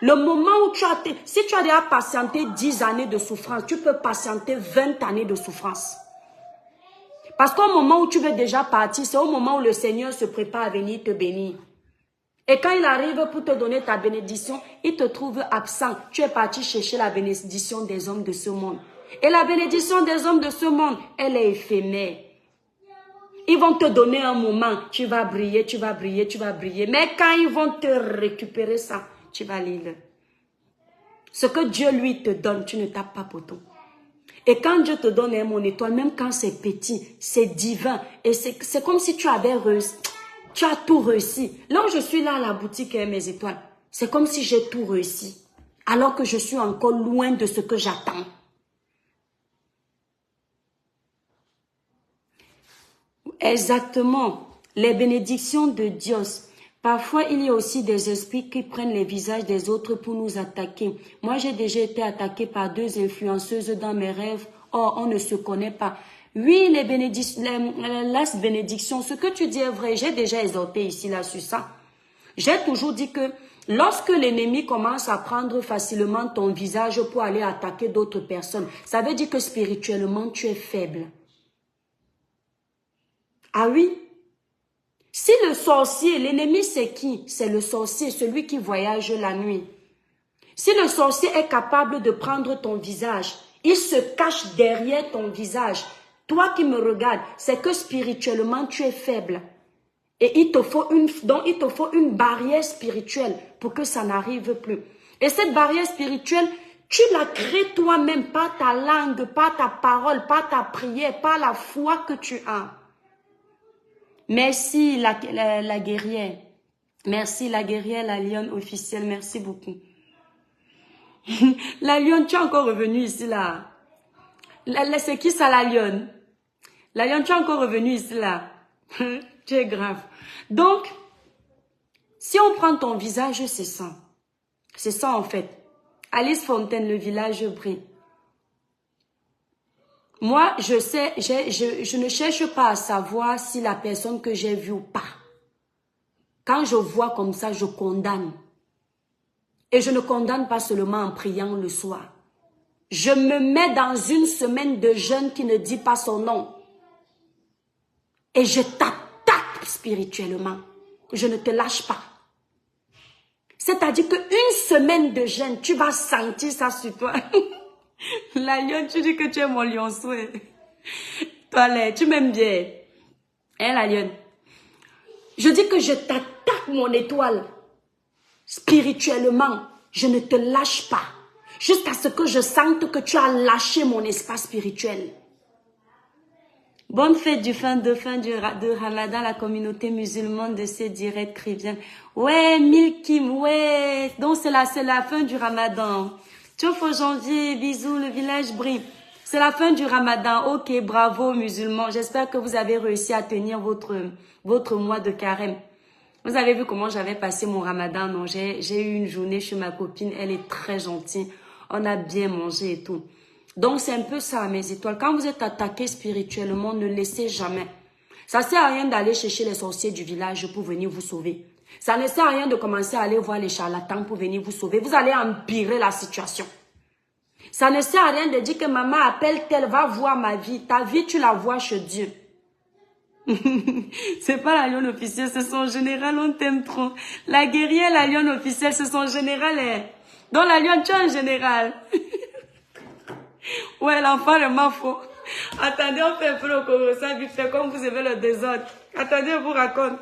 Le moment où si tu as déjà patienté 10 années de souffrance, tu peux patienter 20 années de souffrance. Parce qu'au moment où tu veux déjà partir, c'est au moment où le Seigneur se prépare à venir te bénir. Et quand il arrive pour te donner ta bénédiction, il te trouve absent. Tu es parti chercher la bénédiction des hommes de ce monde. Et la bénédiction des hommes de ce monde, elle est éphémère. Ils vont te donner un moment, tu vas briller, tu vas briller, tu vas briller. Mais quand ils vont te récupérer ça, tu vas lire. Ce que Dieu lui te donne, tu ne tapes pas poteau. Et quand Dieu te donne mon étoile, même quand c'est petit, c'est divin. Et c'est comme si tu avais réussi. Tu as tout réussi. Là où je suis là à la boutique mes étoiles, c'est comme si j'ai tout réussi. Alors que je suis encore loin de ce que j'attends. Exactement. Les bénédictions de Dieu. Parfois, il y a aussi des esprits qui prennent les visages des autres pour nous attaquer. Moi, j'ai déjà été attaquée par 2 influenceuses dans mes rêves. Oh, on ne se connaît pas. Oui, les bénédictions, las bénédictions, ce que tu dis est vrai. J'ai déjà exhorté ici là sur ça. J'ai toujours dit que lorsque l'ennemi commence à prendre facilement ton visage pour aller attaquer d'autres personnes, ça veut dire que spirituellement, tu es faible. Ah oui? Si le sorcier, l'ennemi c'est qui? C'est le sorcier, celui qui voyage la nuit. Si le sorcier est capable de prendre ton visage, il se cache derrière ton visage. Toi qui me regardes, c'est que spirituellement tu es faible. Et il te faut une barrière spirituelle pour que ça n'arrive plus. Et cette barrière spirituelle, tu la crées toi-même par ta langue, par ta parole, par ta prière, par la foi que tu as. Merci la guerrière. Merci la guerrière, la lionne officielle. Merci beaucoup. La lionne, tu es encore revenue ici là. C'est qui ça la lionne? La lionne, tu es encore revenue ici là. Tu es grave. Donc, si on prend ton visage, c'est ça. C'est ça en fait. Alice Fontaine, le village brille. Moi, je sais, je ne cherche pas à savoir si la personne que j'ai vue ou pas. Quand je vois comme ça, je condamne. Et je ne condamne pas seulement en priant le soir. Je me mets dans une semaine de jeûne qui ne dit pas son nom. Et je t'attaque spirituellement. Je ne te lâche pas. C'est-à-dire qu'une semaine de jeûne, tu vas sentir ça sur toi. La lionne, tu dis que tu es mon lionceau. Toi, là, tu m'aimes bien. Hein, la lionne? Je dis que je t'attaque mon étoile. Spirituellement, je ne te lâche pas. Jusqu'à ce que je sente que tu as lâché mon espace spirituel. Bonne fête du de Ramadan, la communauté musulmane de ces directs chrétiens. Ouais, Milkim, ouais. Donc c'est la fin du Ramadan. Tchofo janvier, bisous, le village brille. C'est la fin du Ramadan. Ok, bravo musulmans. J'espère que vous avez réussi à tenir votre mois de carême. Vous avez vu comment j'avais passé mon Ramadan, non? J'ai eu une journée chez ma copine. Elle est très gentille. On a bien mangé et tout. Donc, c'est un peu ça, mes étoiles. Quand vous êtes attaqué spirituellement, ne laissez jamais. Ça ne sert à rien d'aller chercher les sorciers du village pour venir vous sauver. Ça ne sert à rien de commencer à aller voir les charlatans pour venir vous sauver. Vous allez empirer la situation. Ça ne sert à rien de dire que maman appelle telle, va voir ma vie. Ta vie, tu la vois chez Dieu. C'est pas la lionne officielle, c'est son général, on t'aime trop. La guerrière, la lionne officielle, c'est son général. Donc la lionne, tu es un général. Ouais, l'enfant de ma faux. Attendez, on fait un peu le corossa vite fait, comme vous avez le désordre. Attendez, je vous raconte.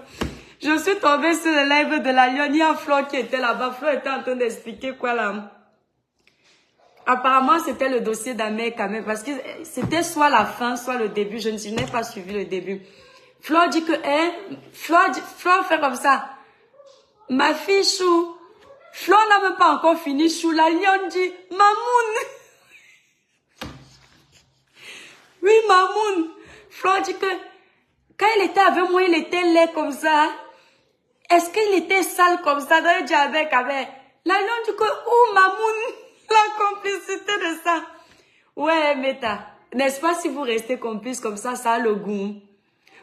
Je suis tombée sur le live de la lionne. Il y a Flo qui était là-bas. Flo était en train d'expliquer quoi là. Apparemment, c'était le dossier d'Amé quand même. Parce que c'était soit la fin, soit le début. Je n'ai pas suivi le début. Flo dit que, Flo fait comme ça. Ma fille Chou. Flo n'a même pas encore fini Chou. La lionne dit, Mamoun. Oui, Mamoun. Flo dit que quand il était avec moi, il était laid comme ça. Est-ce qu'il était sale comme ça dans le diabète avec la lion du coup, oh Mamoun, la complicité de ça. Ouais, Meta. N'est-ce pas si vous restez complice comme ça a le goût.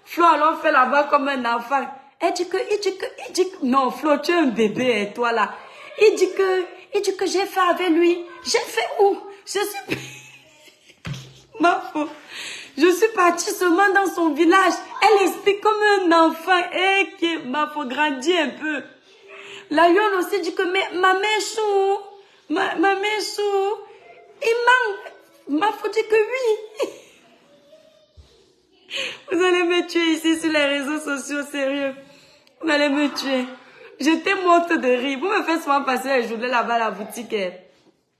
Flo, alors fait là-bas comme un enfant. Il dit que, non, Flo, tu es un bébé, et toi là. Il dit que j'ai fait avec lui. J'ai fait où? Je suis... Mafo. Je suis partie seulement dans son village. Elle explique comme un enfant. Et que Mafo grandit un peu. La lionne aussi dit que ma mère chou. Ma mère chou. Il manque. Mafo dit que oui. Vous allez me tuer ici sur les réseaux sociaux, sérieux. Vous allez me tuer. J'étais morte de rire. Vous me faites souvent passer les journées là-bas à la boutique.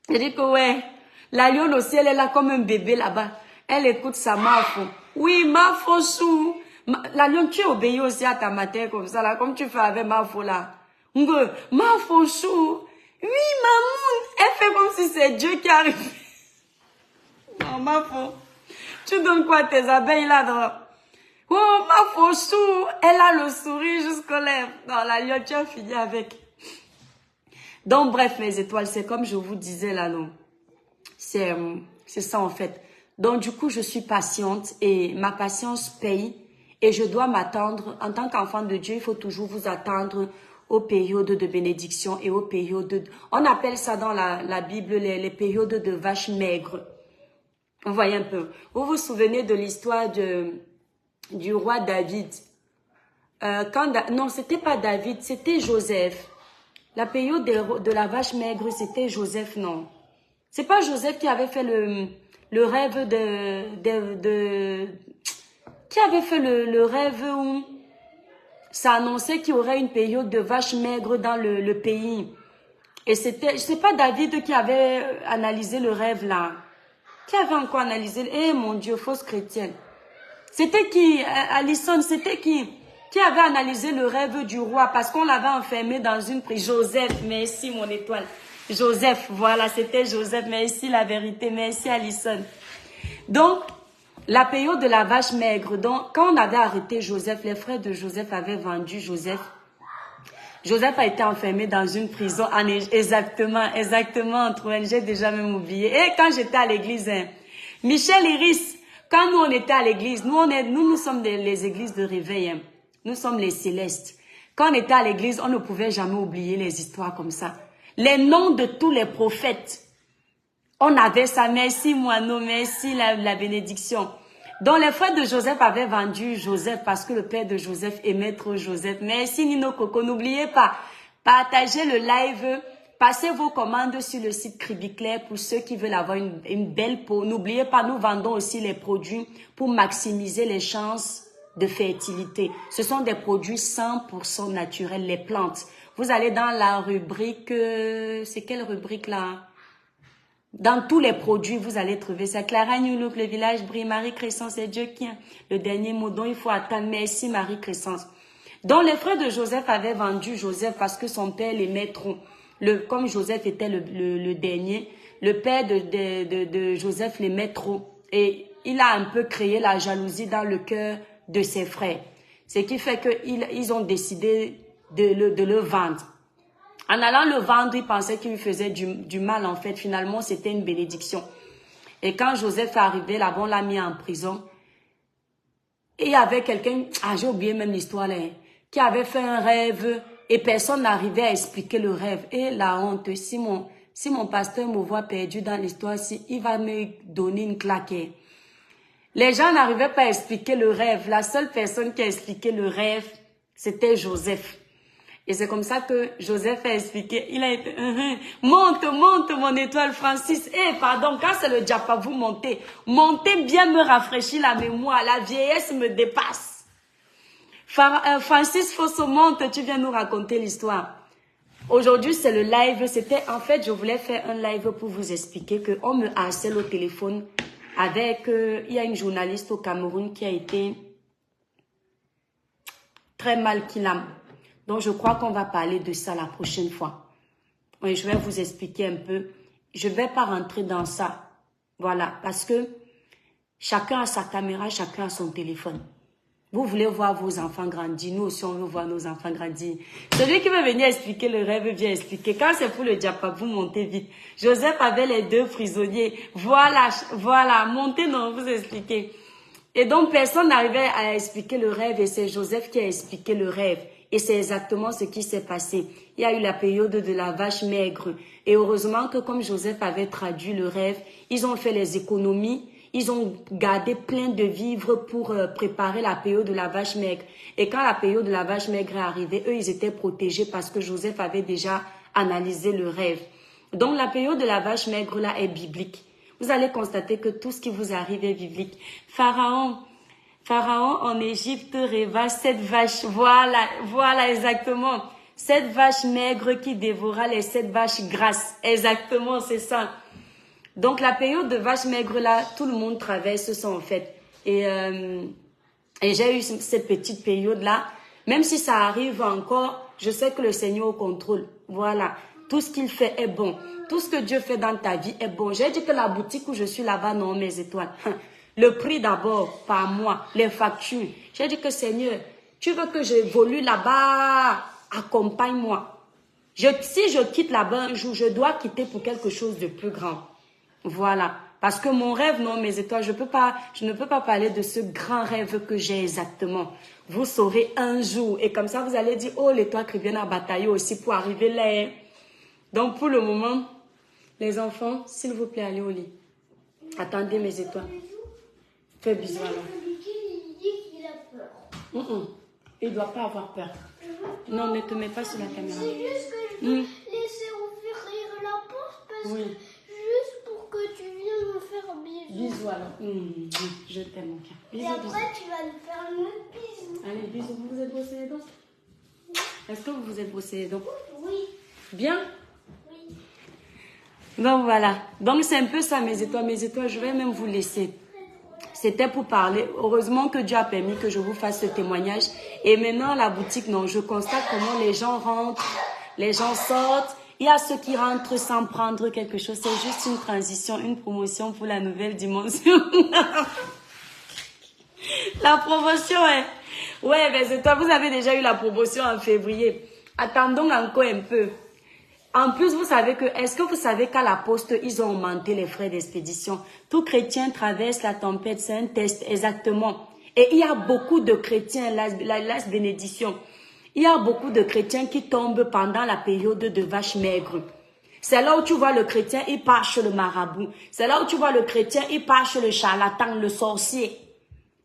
Je dis que ouais, la lionne aussi, elle est là comme un bébé là-bas. Elle écoute sa Mafo. Oui, Mafo chou. La lionne, tu obéis aussi à ta mater comme ça, là, comme tu fais avec Mafo là. Mafo chou. Oui, Mamoun. Elle fait comme si c'est Dieu qui arrive. Non, Mafo. Tu donnes quoi à tes abeilles là dans... Oh, Mafo chou. Elle a le sourire jusqu'aux lèvres. Non, la lionne, tu as fini avec. Donc, bref, mes étoiles, c'est comme je vous disais là, non. C'est ça en fait. Donc, du coup, je suis patiente et ma patience paye. Et je dois m'attendre, en tant qu'enfant de Dieu, il faut toujours vous attendre aux périodes de bénédiction et aux périodes de... On appelle ça dans la Bible les périodes de vaches maigres. Vous voyez un peu. Vous vous souvenez de l'histoire du roi David. Non, c'était pas David, c'était Joseph. La période de la vache maigre, c'était Joseph, non. C'est pas Joseph qui avait fait le rêve qui avait fait le rêve où ça annonçait qu'il y aurait une période de vache maigre dans le pays. Et c'était, c'est pas David qui avait analysé le rêve là. Qui avait encore analysé? Eh mon Dieu, fausse chrétienne. C'était qui, Alison, c'était qui avait analysé le rêve du roi parce qu'on l'avait enfermé dans une prison? Joseph, merci mon étoile. Joseph, voilà, c'était Joseph, merci la vérité, merci Alison. Donc, la période de la vache maigre, donc quand on avait arrêté Joseph, les frères de Joseph avaient vendu Joseph. Joseph a été enfermé dans une prison, exactement, entre j'ai déjà même oublié. Et quand j'étais à l'église, Michel Iris, quand nous on était à l'église, nous sommes les églises de réveil, hein. Nous sommes les célestes. Quand on était à l'église, on ne pouvait jamais oublier les histoires comme ça. Les noms de tous les prophètes. On avait ça, merci Moineau, merci la bénédiction. Donc les frères de Joseph avaient vendu Joseph parce que le père de Joseph aimait trop Joseph. Merci Nino Coco, n'oubliez pas, partagez le live, passez vos commandes sur le site Cribiclair pour ceux qui veulent avoir une belle peau. N'oubliez pas, nous vendons aussi les produits pour maximiser les chances de fertilité. Ce sont des produits 100% naturels, les plantes. Vous allez dans la rubrique, c'est quelle rubrique là? Dans tous les produits, vous allez trouver ça. Clara Newlook, le village brille, Marie-Crescence, c'est Dieu qui a le dernier mot dont il faut attendre. Merci Marie-Crescence. Donc les frères de Joseph avaient vendu Joseph parce que son père l'aimait trop. Comme Joseph était le dernier, le père de Joseph l'aimait trop. Et il a un peu créé la jalousie dans le cœur de ses frères. Ce qui fait qu'ils ont décidé de le vendre. En allant le vendre, ils pensaient qu'il lui faisait du mal. En fait, finalement, c'était une bénédiction. Et quand Joseph est arrivé là-bas, on l'a mis en prison. Et il y avait quelqu'un, j'ai oublié même l'histoire là, qui avait fait un rêve et personne n'arrivait à expliquer le rêve. Et la honte, si mon pasteur me voit perdu dans l'histoire, il va me donner une claque. Les gens n'arrivaient pas à expliquer le rêve. La seule personne qui a expliqué le rêve, c'était Joseph. Et c'est comme ça que Joseph a expliqué. Il a été, monte mon étoile Francis. Pardon, quand c'est le diapa, vous montez. Montez bien me rafraîchir la mémoire. La vieillesse me dépasse. Francis Fosso, monte, tu viens nous raconter l'histoire. Aujourd'hui, c'est le live. En fait, je voulais faire un live pour vous expliquer qu'on me harcèle au téléphone avec, il y a une journaliste au Cameroun qui a été très mal kidnappée. Donc, je crois qu'on va parler de ça la prochaine fois. Oui, je vais vous expliquer un peu. Je ne vais pas rentrer dans ça. Voilà, parce que chacun a sa caméra, chacun a son téléphone. Vous voulez voir vos enfants grandir. Nous aussi, on veut voir nos enfants grandir. Celui qui veut venir expliquer le rêve vient expliquer. Quand c'est pour le diapap, vous montez vite. Joseph avait les 2 prisonniers. Voilà, voilà. Montez, non, vous expliquez. Et donc, personne n'arrivait à expliquer le rêve et c'est Joseph qui a expliqué le rêve. Et c'est exactement ce qui s'est passé. Il y a eu la période de la vache maigre. Et heureusement que comme Joseph avait traduit le rêve, ils ont fait les économies. Ils ont gardé plein de vivres pour préparer la période de la vache maigre. Et quand la période de la vache maigre est arrivée, eux, ils étaient protégés parce que Joseph avait déjà analysé le rêve. Donc, la période de la vache maigre, là, est biblique. Vous allez constater que tout ce qui vous arrive est biblique. Pharaon en Égypte rêva 7 vaches. Voilà exactement. 7 vaches maigres qui dévora les 7 vaches grasses. Exactement, c'est ça. Donc, la période de vache maigre, là, tout le monde traverse ça, en fait. Et j'ai eu cette petite période-là. Même si ça arrive encore, je sais que le Seigneur au contrôle. Voilà. Tout ce qu'il fait est bon. Tout ce que Dieu fait dans ta vie est bon. J'ai dit que la boutique où je suis là-bas, non, mes étoiles. Le prix d'abord, par mois, les factures. J'ai dit que Seigneur, tu veux que j'évolue là-bas, accompagne-moi. Si je quitte là-bas un jour, je dois quitter pour quelque chose de plus grand. Voilà. Parce que mon rêve, non, mes étoiles, je ne peux pas parler de ce grand rêve que j'ai exactement. Vous saurez un jour. Et comme ça, vous allez dire, oh, l'étoile Caribbean a bataillé aussi pour arriver là. Donc, pour le moment, les enfants, s'il vous plaît, allez au lit. Attendez, mes étoiles. Fais bisous alors. Il dit qu'il a peur. Il ne doit pas avoir peur. Non, ne te mets pas sur la caméra. C'est juste que je dois laisser ouvrir la porte parce que juste pour que tu viennes me faire bisous. Bisous alors. Je t'aime, mon cœur. Et après, tu vas nous faire un autre bisou. Allez, bisous. Vous vous êtes brossé les dents? Est-ce que vous vous êtes brossé les dents? Oui. Bien? Oui. Donc voilà. Donc c'est un peu ça, mes étoiles. Mes étoiles, je vais même vous laisser. C'était pour parler. Heureusement que Dieu a permis que je vous fasse ce témoignage. Et maintenant, la boutique, non, je constate comment les gens rentrent, les gens sortent. Il y a ceux qui rentrent sans prendre quelque chose. C'est juste une transition, une promotion pour la nouvelle dimension. La promotion est... Ouais, mais c'est toi, vous avez déjà eu la promotion en février. Attendons encore un peu. En plus, vous savez que, est-ce que vous savez qu'à la poste, ils ont augmenté les frais d'expédition? Tout chrétien traverse la tempête, c'est un test, exactement. Et il y a beaucoup de chrétiens, la bénédiction. Il y a beaucoup de chrétiens qui tombent pendant la période de vache maigre. C'est là où tu vois le chrétien, il part chez le marabout. C'est là où tu vois le chrétien, il part chez le charlatan, le sorcier.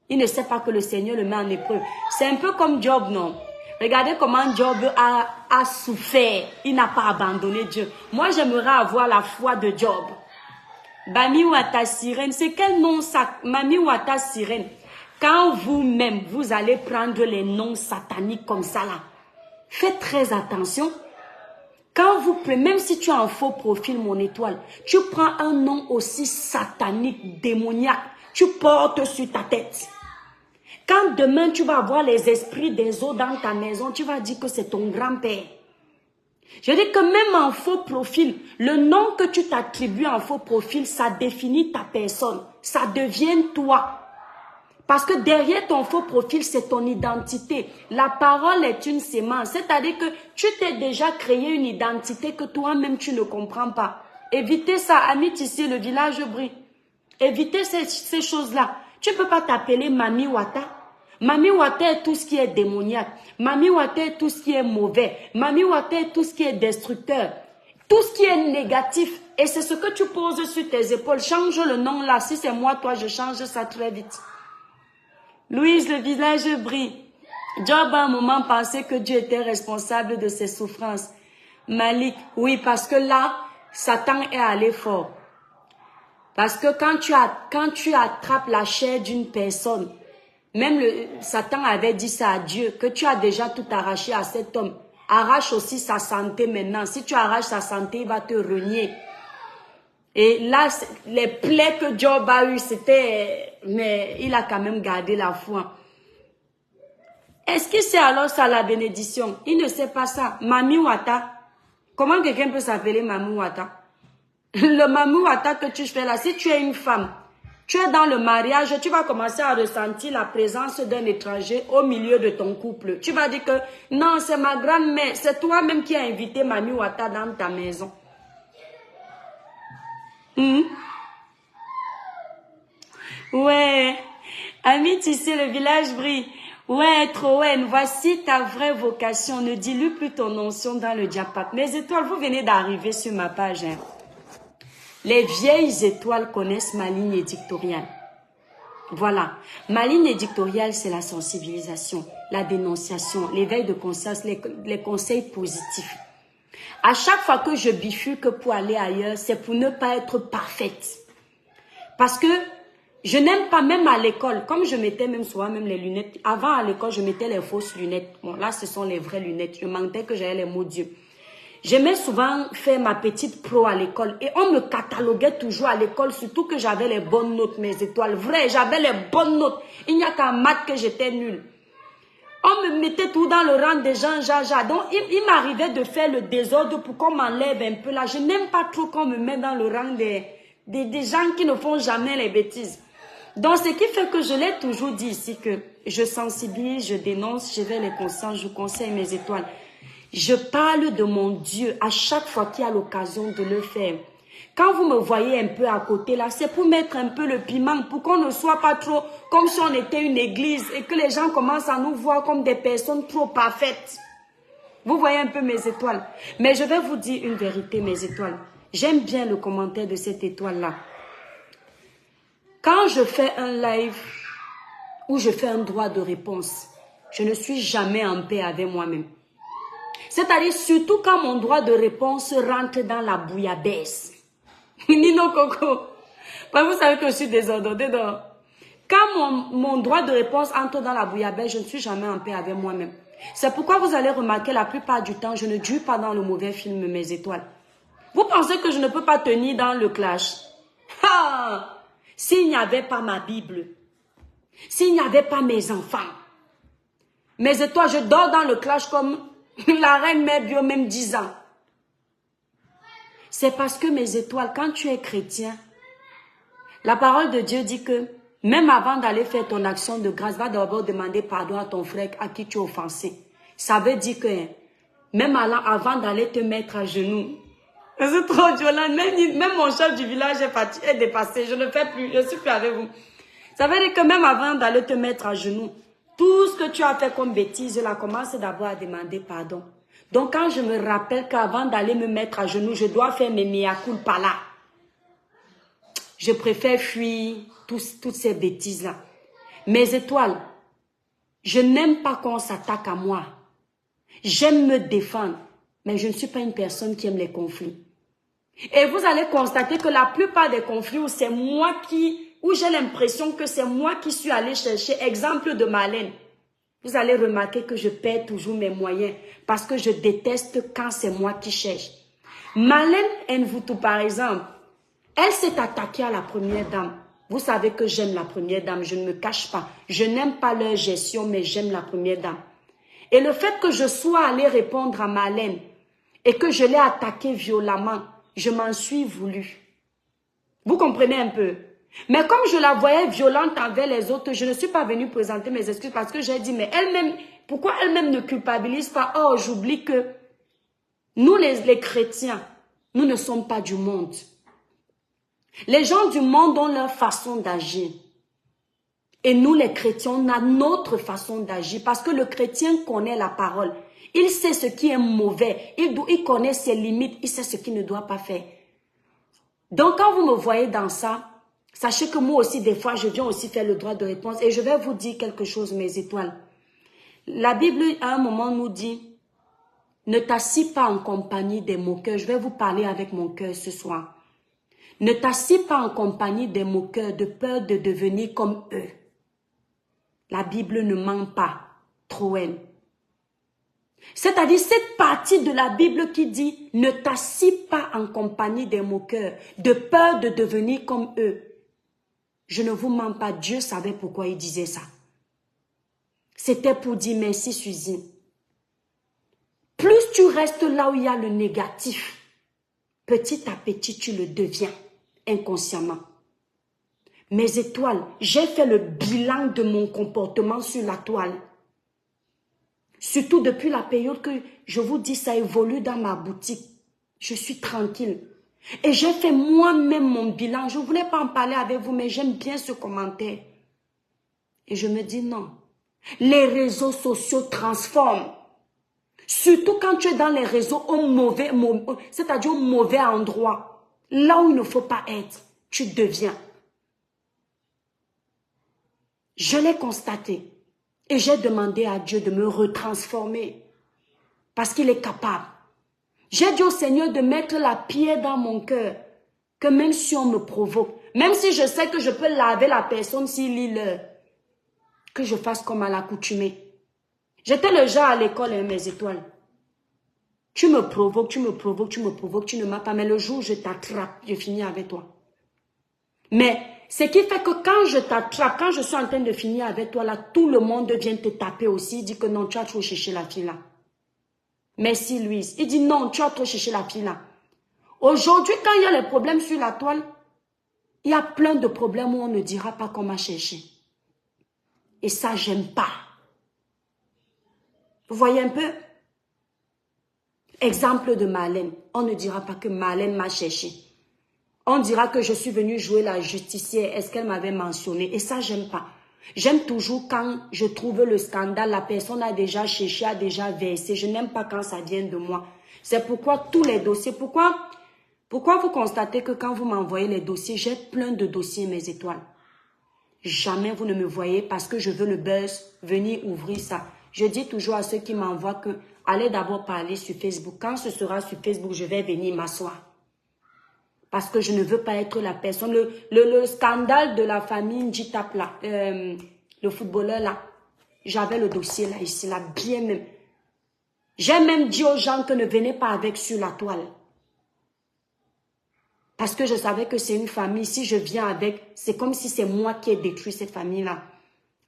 Il ne sait pas que le Seigneur le met en épreuve. C'est un peu comme Job, non? Regardez comment Job a souffert. Il n'a pas abandonné Dieu. Moi, j'aimerais avoir la foi de Job. Mami Wata Sirène, c'est quel nom ça? Mami Wata Sirène. Quand vous-même, vous allez prendre les noms sataniques comme ça là, faites très attention. Quand vous prenez, même si tu as un faux profil, mon étoile, tu prends un nom aussi satanique, démoniaque, tu portes sur ta tête. Quand demain tu vas avoir les esprits des eaux dans ta maison, tu vas dire que c'est ton grand-père. Je dis que même en faux profil, le nom que tu t'attribues en faux profil, ça définit ta personne. Ça devient toi. Parce que derrière ton faux profil, c'est ton identité. La parole est une sémence. C'est-à-dire que tu t'es déjà créé une identité que toi-même tu ne comprends pas. Évitez ça, Amit, ici, le village brille. Évitez ces choses-là. Tu ne peux pas t'appeler Mami Wata. Mami Wata est tout ce qui est démoniaque. Mami Wata est tout ce qui est mauvais. Mami Wata est tout ce qui est destructeur. Tout ce qui est négatif. Et c'est ce que tu poses sur tes épaules. Change le nom là. Si c'est moi, toi, je change ça très vite. Louise, le village brille. Job a un moment pensé que Dieu était responsable de ses souffrances. Malik, oui, parce que là, Satan est allé fort. Parce que quand tu attrapes la chair d'une personne, même Satan avait dit ça à Dieu, que tu as déjà tout arraché à cet homme. Arrache aussi sa santé maintenant. Si tu arraches sa santé, il va te renier. Et là, les plaies que Job a eues, c'était... Mais il a quand même gardé la foi. Est-ce que c'est alors ça la bénédiction? Il ne sait pas ça. Mami Wata. Comment quelqu'un peut s'appeler Mami Wata? Le Mami Wata que tu fais là, si tu es une femme, Tu es dans le mariage, tu vas commencer à ressentir la présence d'un étranger au milieu de ton couple. Tu vas dire que non, c'est ma grand-mère, c'est toi-même qui as invité Mami Wata dans ta maison. Ouais, Ami, tu sais, le village brille. Ouais, Troen, voici ta vraie vocation. Ne dilue plus ton onction dans le diapac. Mes étoiles, vous venez d'arriver sur ma page. Hein. Les vieilles étoiles connaissent ma ligne édictoriale. Voilà. Ma ligne édictoriale, c'est la sensibilisation, la dénonciation, l'éveil de conscience, les conseils positifs. À chaque fois que je bifurque pour aller ailleurs, c'est pour ne pas être parfaite. Parce que je n'aime pas, même à l'école, comme je mettais même souvent même les lunettes. Avant, à l'école, je mettais les fausses lunettes. Bon, là, ce sont les vraies lunettes. Je mentais que j'avais les mots Dieu. J'aimais souvent faire ma petite pro à l'école. Et on me cataloguait toujours à l'école, surtout que j'avais les bonnes notes, mes étoiles. Vrai, j'avais les bonnes notes. Il n'y a qu'en maths que j'étais nulle. On me mettait tout dans le rang des gens, jaja. Donc, il m'arrivait de faire le désordre pour qu'on m'enlève un peu là. Je n'aime pas trop qu'on me mette dans le rang des gens qui ne font jamais les bêtises. Donc, ce qui fait que je l'ai toujours dit ici que je sensibilise, je dénonce, je vais les consciences, je conseille mes étoiles. Je parle de mon Dieu à chaque fois qu'il y a l'occasion de le faire. Quand vous me voyez un peu à côté là, c'est pour mettre un peu le piment, pour qu'on ne soit pas trop comme si on était une église et que les gens commencent à nous voir comme des personnes trop parfaites. Vous voyez un peu mes étoiles. Mais je vais vous dire une vérité, mes étoiles. J'aime bien le commentaire de cette étoile-là. Quand je fais un live ou je fais un droit de réponse, je ne suis jamais en paix avec moi-même. C'est-à-dire surtout quand mon droit de réponse rentre dans la bouillabaisse. Nino Coco, vous savez que je suis désordonnée. Donc, quand mon droit de réponse entre dans la bouillabaisse, je ne suis jamais en paix avec moi-même. C'est pourquoi vous allez remarquer la plupart du temps, je ne dure pas dans le mauvais film Mes étoiles. Vous pensez que je ne peux pas tenir dans le clash? Ah! S'il n'y avait pas ma Bible, s'il n'y avait pas mes enfants, mes étoiles, je dors dans le clash comme la reine mère bio, même 10 ans. C'est parce que mes étoiles, quand tu es chrétien, la parole de Dieu dit que même avant d'aller faire ton action de grâce, va d'abord demander pardon à ton frère à qui tu as offensé. Ça veut dire que même avant d'aller te mettre à genoux, c'est trop violent. Même mon chef du village est dépassé. Je ne fais plus. Je suis plus avec vous. Ça veut dire que même avant d'aller te mettre à genoux, tout ce que tu as fait comme bêtise, je la commence d'abord à demander pardon. Donc quand je me rappelle qu'avant d'aller me mettre à genoux, je dois faire mes mea culpa là. Je préfère fuir toutes ces bêtises-là. Mes étoiles, je n'aime pas qu'on s'attaque à moi. J'aime me défendre, mais je ne suis pas une personne qui aime les conflits. Et vous allez constater que la plupart des conflits où c'est moi où j'ai l'impression que c'est moi qui suis allé chercher, exemple de Marlène, vous allez remarquer que je perds toujours mes moyens parce que je déteste quand c'est moi qui cherche. Marlène Nvutu, par exemple, elle s'est attaquée à la première dame. Vous savez que j'aime la première dame, je ne me cache pas. Je n'aime pas leur gestion, mais j'aime la première dame. Et le fait que je sois allée répondre à Marlène et que je l'ai attaquée violemment, je m'en suis voulu. Vous comprenez un peu? Mais comme je la voyais violente envers les autres, je ne suis pas venue présenter mes excuses parce que j'ai dit, mais elle-même, pourquoi elle-même ne culpabilise pas? Oh, j'oublie que nous, les chrétiens, nous ne sommes pas du monde. Les gens du monde ont leur façon d'agir. Et nous, les chrétiens, on a notre façon d'agir parce que le chrétien connaît la parole. Il sait ce qui est mauvais. Il connaît ses limites. Il sait ce qu'il ne doit pas faire. Donc, quand vous me voyez dans ça, sachez que moi aussi, des fois, je viens aussi faire le droit de réponse. Et je vais vous dire quelque chose, mes étoiles. La Bible, à un moment, nous dit, ne t'assis pas en compagnie des moqueurs. Je vais vous parler avec mon cœur ce soir. Ne t'assis pas en compagnie des moqueurs de peur de devenir comme eux. La Bible ne ment pas. Troen. C'est-à-dire cette partie de la Bible qui dit ne t'assis pas en compagnie des moqueurs de peur de devenir comme eux. Je ne vous mens pas, Dieu savait pourquoi il disait ça. C'était pour dire merci Suzy. Plus tu restes là où il y a le négatif, petit à petit tu le deviens inconsciemment. Mes étoiles, j'ai fait le bilan de mon comportement sur la toile. Surtout depuis la période que, je vous dis, ça évolue dans ma boutique. Je suis tranquille. Et j'ai fait moi-même mon bilan. Je ne voulais pas en parler avec vous, mais j'aime bien ce commentaire. Et je me dis non. Les réseaux sociaux transforment. Surtout quand tu es dans les réseaux au mauvais, c'est-à-dire au mauvais endroit. Là où il ne faut pas être, tu deviens. Je l'ai constaté. Et j'ai demandé à Dieu de me retransformer. Parce qu'il est capable. J'ai dit au Seigneur de mettre la pierre dans mon cœur. Que même si on me provoque, même si je sais que je peux laver la personne s'il lit l'heure, que je fasse comme à l'accoutumée. J'étais le genre à l'école, hein, mes étoiles. Tu me provoques, tu me provoques, tu me provoques, tu ne m'as pas. Mais le jour où je t'attrape, je finis avec toi. Mais ce qui fait que quand je t'attrape, quand je suis en train de finir avec toi, là, tout le monde vient te taper aussi. Il dit que non, tu as trop cherché la fille là. Merci Louise. Il dit non, tu as trop cherché la fille là. Aujourd'hui, quand il y a les problèmes sur la toile, il y a plein de problèmes où on ne dira pas qu'on m'a cherché. Et ça, j'aime pas. Vous voyez un peu? Exemple de Marlène. On ne dira pas que Marlène m'a cherché. On dira que je suis venue jouer la justicière. Est-ce qu'elle m'avait mentionné? Et ça, j'aime pas. J'aime toujours quand je trouve le scandale, la personne a déjà cherché, a déjà versé. Je n'aime pas quand ça vient de moi. C'est pourquoi tous les dossiers, pourquoi vous constatez que quand vous m'envoyez les dossiers, j'ai plein de dossiers, mes étoiles. Jamais vous ne me voyez parce que je veux le buzz, venir ouvrir ça. Je dis toujours à ceux qui m'envoient que allez d'abord parler sur Facebook. Quand ce sera sur Facebook, je vais venir m'asseoir. Parce que je ne veux pas être la personne. Le scandale de la famille Njitap là, le footballeur là, j'avais le dossier là, ici, là, bien même. J'ai même dit aux gens que ne venez pas avec sur la toile. Parce que je savais que c'est une famille. Si je viens avec, c'est comme si c'est moi qui ai détruit cette famille-là.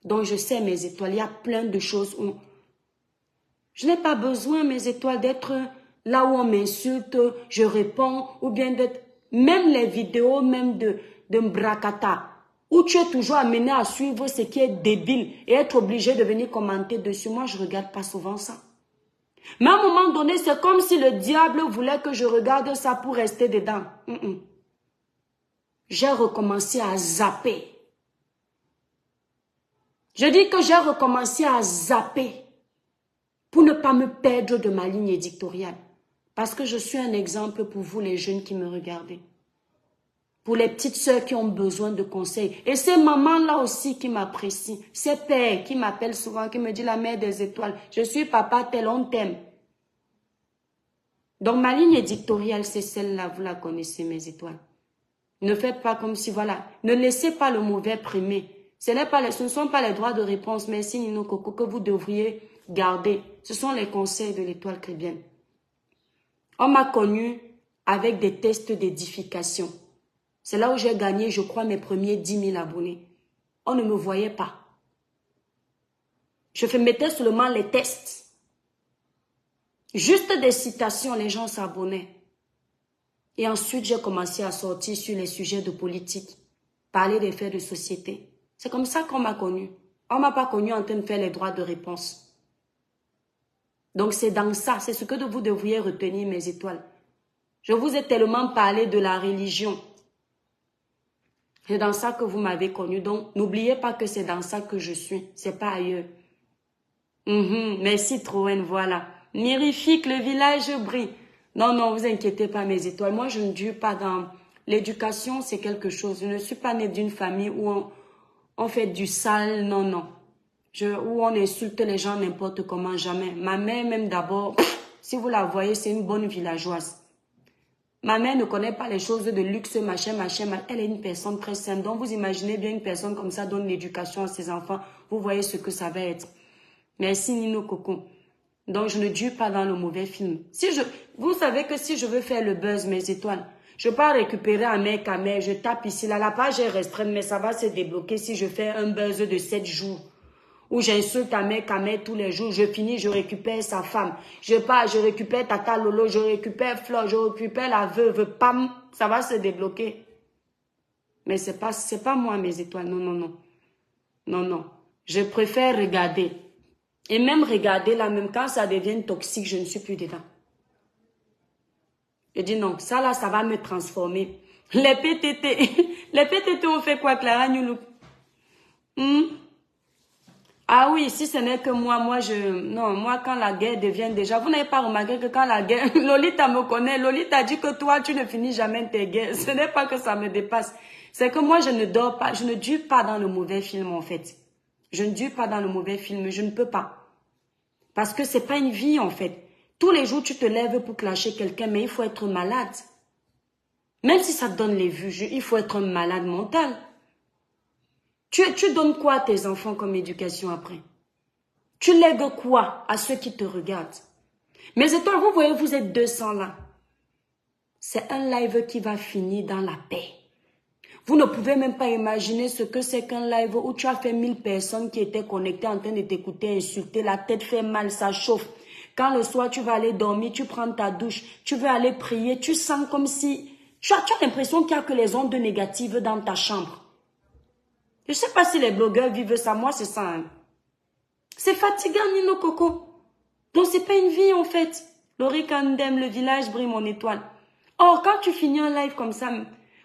Donc je sais, mes étoiles, il y a plein de choses où je n'ai pas besoin, mes étoiles, d'être là où on m'insulte, je réponds, ou bien d'être... Même les vidéos, même de Mbrakata, où tu es toujours amené à suivre ce qui est débile et être obligé de venir commenter dessus. Moi, je ne regarde pas souvent ça. Mais à un moment donné, c'est comme si le diable voulait que je regarde ça pour rester dedans. J'ai recommencé à zapper. Je dis que j'ai recommencé à zapper pour ne pas me perdre de ma ligne éditoriale. Parce que je suis un exemple pour vous, les jeunes qui me regardez. Pour les petites sœurs qui ont besoin de conseils. Et ces mamans-là aussi qui m'apprécient. Ces pères qui m'appellent souvent, qui me disent la mère des étoiles. Je suis papa tel, on t'aime. Donc ma ligne éditoriale, c'est celle-là, vous la connaissez, mes étoiles. Ne faites pas comme si, voilà, ne laissez pas le mauvais primer. Ce ne sont pas les droits de réponse, merci Nino Coco, que vous devriez garder. Ce sont les conseils de l'étoile chrétienne. On m'a connu avec des tests d'édification. C'est là où j'ai gagné, je crois, mes premiers 10 000 abonnés. On ne me voyait pas. Je mettais seulement les tests. Juste des citations, les gens s'abonnaient. Et ensuite, j'ai commencé à sortir sur les sujets de politique, parler des faits de société. C'est comme ça qu'on m'a connu. On ne m'a pas connu en train de faire les droits de réponse. Donc c'est dans ça, c'est ce que vous devriez retenir, mes étoiles. Je vous ai tellement parlé de la religion. C'est dans ça que vous m'avez connu. Donc n'oubliez pas que c'est dans ça que je suis. C'est pas ailleurs. Merci Troen, voilà. Mirifique, le village brille. Non, non, vous inquiétez pas, mes étoiles. Moi, je ne dure pas dans... L'éducation, c'est quelque chose. Je ne suis pas née d'une famille où on fait du sale. Non, non. Où on insulte les gens n'importe comment, jamais. Ma mère, même d'abord, si vous la voyez, c'est une bonne villageoise. Ma mère ne connaît pas les choses de luxe, machin. Elle est une personne très saine. Donc, vous imaginez bien une personne comme ça donne l'éducation à ses enfants. Vous voyez ce que ça va être. Merci, Nino Coco. Donc, je ne dure pas dans le mauvais film. Vous savez que si je veux faire le buzz, mes étoiles, je ne peux pas récupérer un mec à mec, je tape ici, là, la page est restreinte, mais ça va se débloquer si je fais un buzz de 7 jours. Où j'insulte un mec tous les jours, je finis, je récupère sa femme. Je pars, je récupère Tata Lolo, je récupère Flore, je récupère la veuve, pam, ça va se débloquer. Mais c'est pas moi, mes étoiles. Non, non, non. Non, non. Je préfère regarder. Et même regarder là, même quand ça devient toxique, je ne suis plus dedans. Je dis non, ça là, ça va me transformer. Les PTT. Les PTT ont fait quoi, Clara Newlook? Ah oui, si ce n'est que moi, non, moi quand la guerre devient déjà, vous n'avez pas remarqué que quand la guerre, Lolita me connaît, Lolita dit que toi, tu ne finis jamais tes guerres. Ce n'est pas que ça me dépasse. C'est que moi, je ne dors pas, je ne dure pas dans le mauvais film, en fait. Je ne dure pas dans le mauvais film, je ne peux pas. Parce que c'est pas une vie, en fait. Tous les jours, tu te lèves pour clasher quelqu'un, mais il faut être malade. Même si ça te donne les vues, il faut être un malade mental. Tu donnes quoi à tes enfants comme éducation après? Tu lègues quoi à ceux qui te regardent? Mais étoiles, vous voyez, vous êtes 200 là. C'est un live qui va finir dans la paix. Vous ne pouvez même pas imaginer ce que c'est qu'un live où tu as fait 1000 personnes qui étaient connectées en train de t'écouter, insulter, la tête fait mal, ça chauffe. Quand le soir tu vas aller dormir, tu prends ta douche, tu veux aller prier, tu sens comme si... Tu as l'impression qu'il n'y a que les ondes négatives dans ta chambre. Je ne sais pas si les blogueurs vivent ça, moi c'est ça. Hein. C'est fatigant, Nino Coco. Donc c'est pas une vie en fait. Laurie Kandem, le village brille mon étoile. Or, quand tu finis un live comme ça,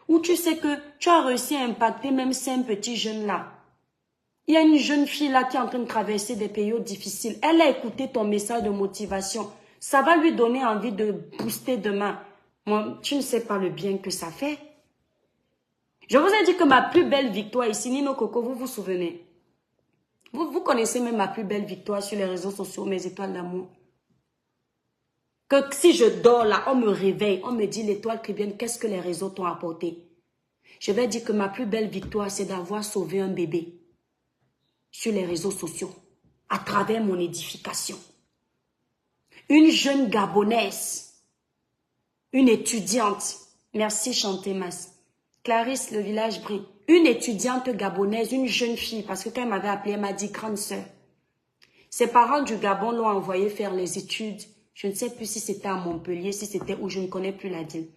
où tu sais que tu as réussi à impacter même 5 petits jeunes là. Il y a une jeune fille là qui est en train de traverser des périodes difficiles. Elle a écouté ton message de motivation. Ça va lui donner envie de booster demain. Moi, tu ne sais pas le bien que ça fait. Je vous ai dit que ma plus belle victoire ici, Nino Coco, vous vous souvenez? Vous connaissez même ma plus belle victoire sur les réseaux sociaux, mes étoiles d'amour. Que si je dors là, on me réveille, on me dit l'étoile caribéenne, qu'est-ce que les réseaux t'ont apporté? Je vais dire que ma plus belle victoire, c'est d'avoir sauvé un bébé sur les réseaux sociaux, à travers mon édification. Une jeune Gabonaise, une étudiante, merci Chantémas, Clarisse, le village brille. Une étudiante gabonaise, une jeune fille, parce que quand elle m'avait appelée, elle m'a dit grande sœur. Ses parents du Gabon l'ont envoyée faire les études. Je ne sais plus si c'était à Montpellier, si c'était où, je ne connais plus la ville.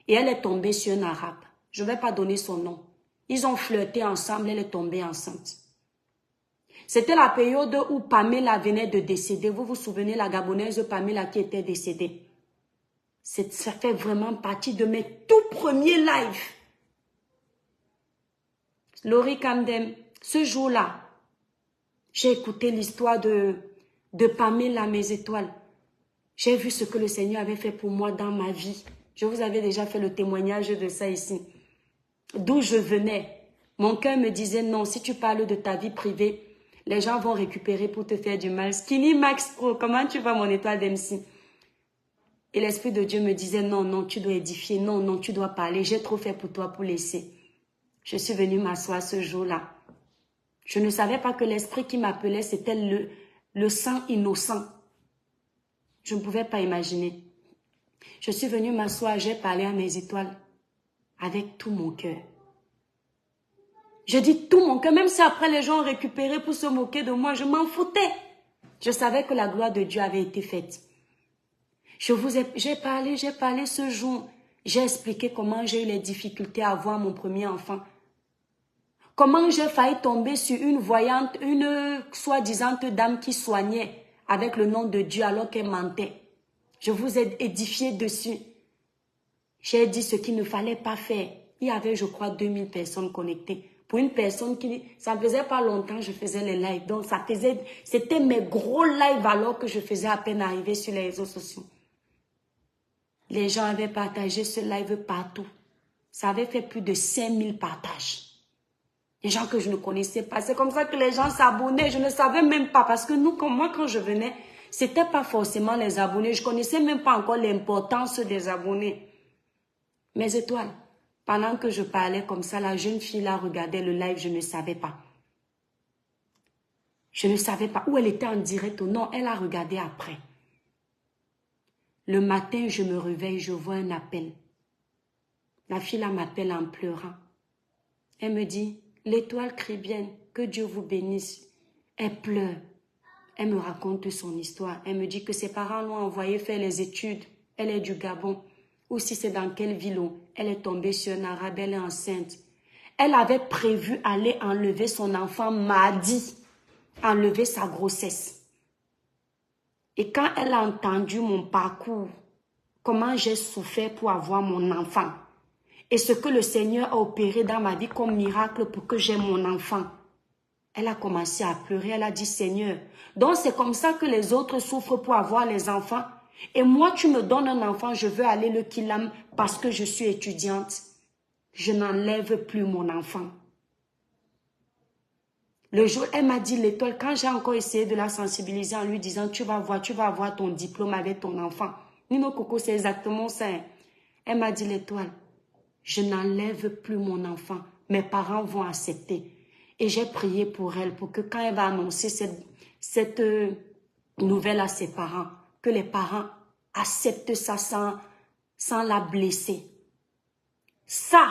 Et elle est tombée sur un arabe. Je ne vais pas donner son nom. Ils ont flirté ensemble, elle est tombée enceinte. C'était la période où Pamela venait de décéder. Vous vous souvenez, la Gabonaise Pamela qui était décédée. Ça fait vraiment partie de mes tout premiers lives. Laurie Camden, ce jour-là, j'ai écouté l'histoire de Pamela, mes étoiles. J'ai vu ce que le Seigneur avait fait pour moi dans ma vie. Je vous avais déjà fait le témoignage de ça ici. D'où je venais. Mon cœur me disait non, si tu parles de ta vie privée, les gens vont récupérer pour te faire du mal. Skinny Max Pro, comment tu vas mon étoile d'MC? Et l'Esprit de Dieu me disait non, non, tu dois édifier, non, non, tu dois parler. J'ai trop fait pour toi pour laisser. Je suis venue m'asseoir ce jour-là. Je ne savais pas que l'esprit qui m'appelait, c'était le sang innocent. Je ne pouvais pas imaginer. Je suis venue m'asseoir, j'ai parlé à mes étoiles avec tout mon cœur. Je dis tout mon cœur, même si après les gens ont récupéré pour se moquer de moi, je m'en foutais. Je savais que la gloire de Dieu avait été faite. J'ai parlé ce jour. J'ai expliqué comment j'ai eu les difficultés à avoir mon premier enfant. Comment j'ai failli tomber sur une voyante, une soi-disant dame qui soignait avec le nom de Dieu alors qu'elle mentait. Je vous ai édifié dessus. J'ai dit ce qu'il ne fallait pas faire. Il y avait, je crois, 2000 personnes connectées. Pour une personne qui... Ça ne faisait pas longtemps que je faisais les lives. Donc, c'était mes gros lives alors que je faisais à peine arriver sur les réseaux sociaux. Les gens avaient partagé ce live partout. Ça avait fait plus de 5000 partages. Les gens que je ne connaissais pas. C'est comme ça que les gens s'abonnaient. Je ne savais même pas. Parce que moi, quand je venais, ce n'était pas forcément les abonnés. Je ne connaissais même pas encore l'importance des abonnés. Mes étoiles, pendant que je parlais comme ça, la jeune fille là regardait le live, je ne savais pas. Je ne savais pas où elle était en direct ou non. Elle a regardé après. Le matin, je me réveille, je vois un appel. La fille là m'appelle en pleurant. Elle me dit... L'étoile caribéenne, que Dieu vous bénisse. Elle pleure. Elle me raconte son histoire. Elle me dit que ses parents l'ont envoyée faire les études. Elle est du Gabon. Ou si c'est dans quelle ville, elle est tombée sur un arabe, elle est enceinte. Elle avait prévu aller enlever son enfant mardi, enlever sa grossesse. Et quand elle a entendu mon parcours, comment j'ai souffert pour avoir mon enfant, et ce que le Seigneur a opéré dans ma vie comme miracle pour que j'aie mon enfant, elle a commencé à pleurer. Elle a dit, Seigneur, donc c'est comme ça que les autres souffrent pour avoir les enfants. Et moi, tu me donnes un enfant, je veux aller le Kilam parce que je suis étudiante. Je n'enlève plus mon enfant. Le jour, elle m'a dit l'étoile, quand j'ai encore essayé de la sensibiliser en lui disant, tu vas avoir ton diplôme avec ton enfant. Nino Coco, c'est exactement ça. Elle m'a dit l'étoile, je n'enlève plus mon enfant. Mes parents vont accepter. Et j'ai prié pour elle, pour que quand elle va annoncer cette nouvelle à ses parents, que les parents acceptent ça sans la blesser. Ça,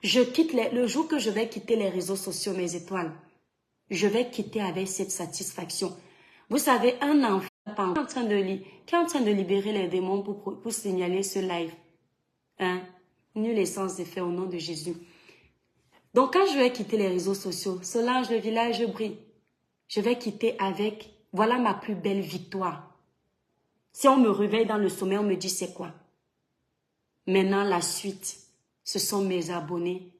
je quitte le jour que je vais quitter les réseaux sociaux, mes étoiles, je vais quitter avec cette satisfaction. Vous savez, un enfant qui est en train de libérer les démons pour signaler ce live. Hein? Nul essence de fait au nom de Jésus. Donc, quand je vais quitter les réseaux sociaux, Solange, le village brille. Je vais quitter avec, voilà ma plus belle victoire. Si on me réveille dans le sommeil, on me dit c'est quoi? Maintenant, la suite, ce sont mes abonnés.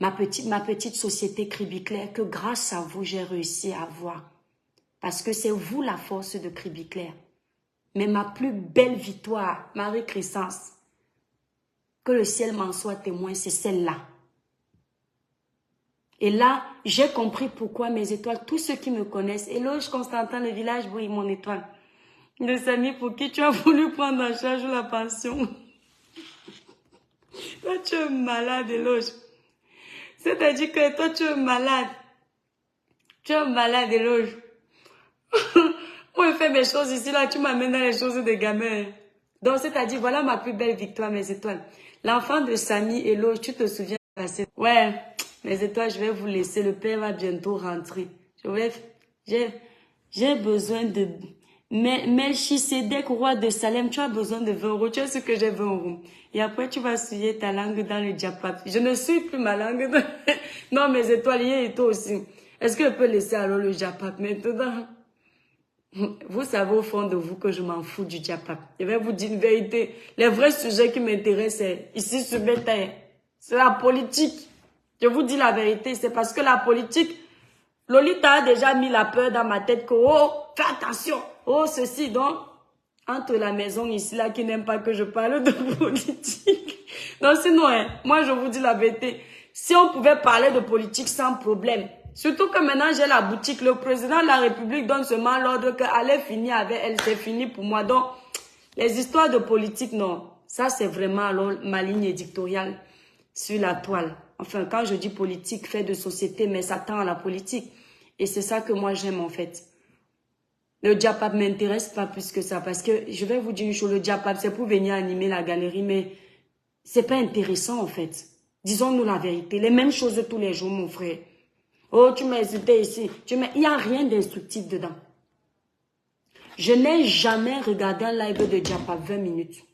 Ma petite société Cribiclair que grâce à vous, j'ai réussi à avoir. Parce que c'est vous la force de Cribiclair. Mais ma plus belle victoire, Marie-Christance, que le ciel m'en soit témoin, c'est celle-là. Et là, j'ai compris pourquoi mes étoiles, tous ceux qui me connaissent, éloge Constantin, le village brille, mon étoile. Des amis pour qui tu as voulu prendre en charge la pension. Toi, tu es malade, éloge. C'est-à-dire que toi, tu es malade. Tu es malade, éloge. Moi, je fais mes choses ici, là, tu m'amènes dans les choses des gamins. Donc, c'est-à-dire, voilà ma plus belle victoire, mes étoiles. L'enfant de Samy, éloge, tu te souviens de passer. Ouais. Mes étoiles, je vais vous laisser. Le père va bientôt rentrer. J'ai besoin de... Melchisedec, roi de Salem, tu as besoin de 20 euros. Tu as ce que j'ai 20 euros. Et après, tu vas souiller ta langue dans le diapap. Je ne suis plus ma langue. Non, mes étoiles, et toi aussi. Est-ce que je peux laisser alors le diapap maintenant? Vous savez au fond de vous que je m'en fous du diapap. Je vais vous dire une vérité. Les vrais sujets qui m'intéressent, ici sur Bétail, c'est la politique. Je vous dis la vérité, c'est parce que la politique, Lolita a déjà mis la peur dans ma tête que, oh, fais attention, oh, ceci, donc, entre la maison ici, là, qui n'aime pas que je parle de politique. Non, sinon, moi, je vous dis la vérité, si on pouvait parler de politique sans problème, surtout que maintenant, j'ai la boutique, le président de la République donne seulement l'ordre qu'elle est finie avec elle, c'est fini pour moi. Donc, les histoires de politique, non, ça, c'est vraiment alors ma ligne éditoriale sur la toile. Enfin, quand je dis politique, fait de société, mais ça tend à la politique. Et c'est ça que moi j'aime en fait. Le diapap ne m'intéresse pas plus que ça. Parce que je vais vous dire une chose, le diapap c'est pour venir animer la galerie, mais c'est pas intéressant en fait. Disons-nous la vérité. Les mêmes choses tous les jours, mon frère. Oh, tu m'as insulté ici. Il n'y a rien d'instructif dedans. Je n'ai jamais regardé un live de diapap 20 minutes.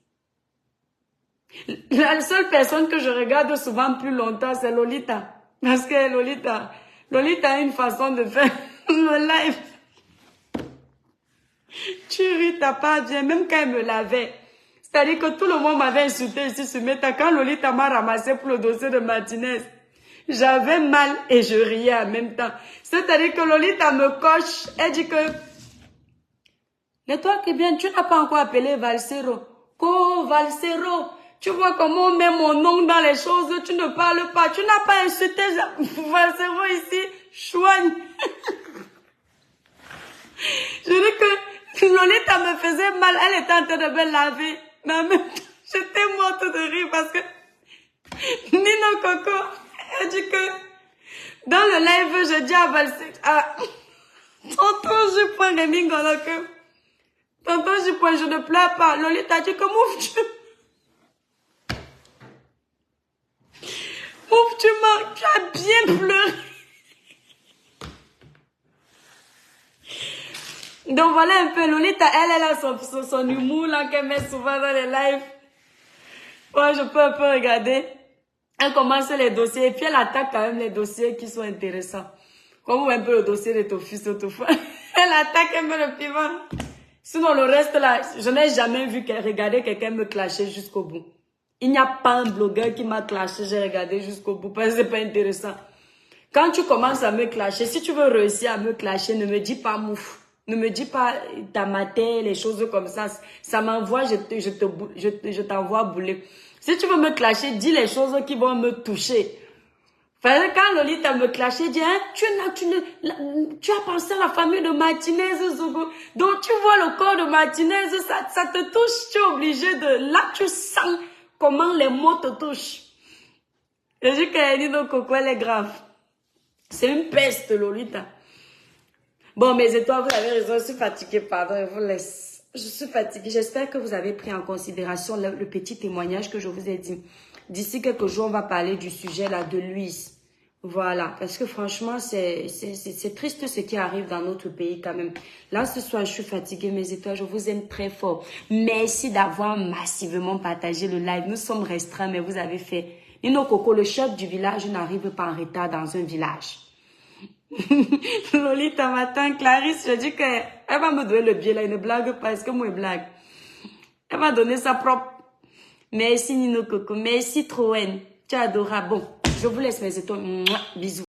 La seule personne que je regarde souvent plus longtemps, c'est Lolita. Parce que Lolita a une façon de faire le live. Tu ris, t'as pas bien, même quand elle me lavait. C'est-à-dire que tout le monde m'avait insulté ici sur Meta. Quand Lolita m'a ramassé pour le dossier de Martinez, j'avais mal et je riais en même temps. C'est-à-dire que Lolita me coche. Elle dit que, mais toi qui bien, tu n'as pas encore appelé Valsero. Valsero. Tu vois comment on met mon nom dans les choses, tu ne parles pas, tu n'as pas insulté Valsero ici, chouigne. Je dis que Lolita me faisait mal, elle était en train de me laver. Mais en même temps, j'étais morte de rire parce que Nino Coco, elle dit que dans le live, je dis à Valsero, tonton, je prends les mines dans le cœur. Tonton, je ne pleure pas. Lolita dit que mouf, tu as bien pleuré. Donc voilà un peu, Lolita, elle a son humour là qu'elle met souvent dans les lives. Ouais, je peux un peu regarder. Elle commence les dossiers et puis elle attaque quand même les dossiers qui sont intéressants. Comme un peu le dossier de ton fils autrefois. Elle attaque un peu le piment. Sinon le reste là, je n'ai jamais vu regarder quelqu'un me clasher jusqu'au bout. Il n'y a pas un blogueur qui m'a clashé, j'ai regardé jusqu'au bout parce que c'est pas intéressant. Quand tu commences à me clasher, si tu veux réussir à me clasher, ne me dis pas mouf. Ne me dis pas ta mater, les choses comme ça. Ça m'envoie, je t'envoie bouler. Si tu veux me clasher, dis les choses qui vont me toucher. Parce que quand Lolita me clashait, dis, hein, tu as pensé à la famille de Martinez, Zogo. Donc tu vois le corps de Martinez, ça te touche, tu es obligé de... Là, tu sens comment les mots te touchent. Je dis qu'elle dit, non, Coco, elle est grave. C'est une peste, Lolita. Bon, mes étoiles, vous avez raison, je suis fatiguée, pardon, je vous laisse. Je suis fatiguée. J'espère que vous avez pris en considération le petit témoignage que je vous ai dit. D'ici quelques jours, on va parler du sujet là de Louise. Voilà, parce que franchement, c'est triste ce qui arrive dans notre pays quand même. Là, ce soir, je suis fatiguée, mes étoiles, je vous aime très fort. Merci d'avoir massivement partagé le live. Nous sommes restreints, mais vous avez fait. Nino Coco, le chef du village, n'arrive pas en retard dans un village. Lolita matin, Clarisse, je dis qu'elle va me donner le billet là, elle ne blague pas, est-ce que moi je blague? Elle va donner sa propre. Merci Nino Coco, merci Troen, tu es adorable. Bon, je vous laisse mes étoiles, bisous.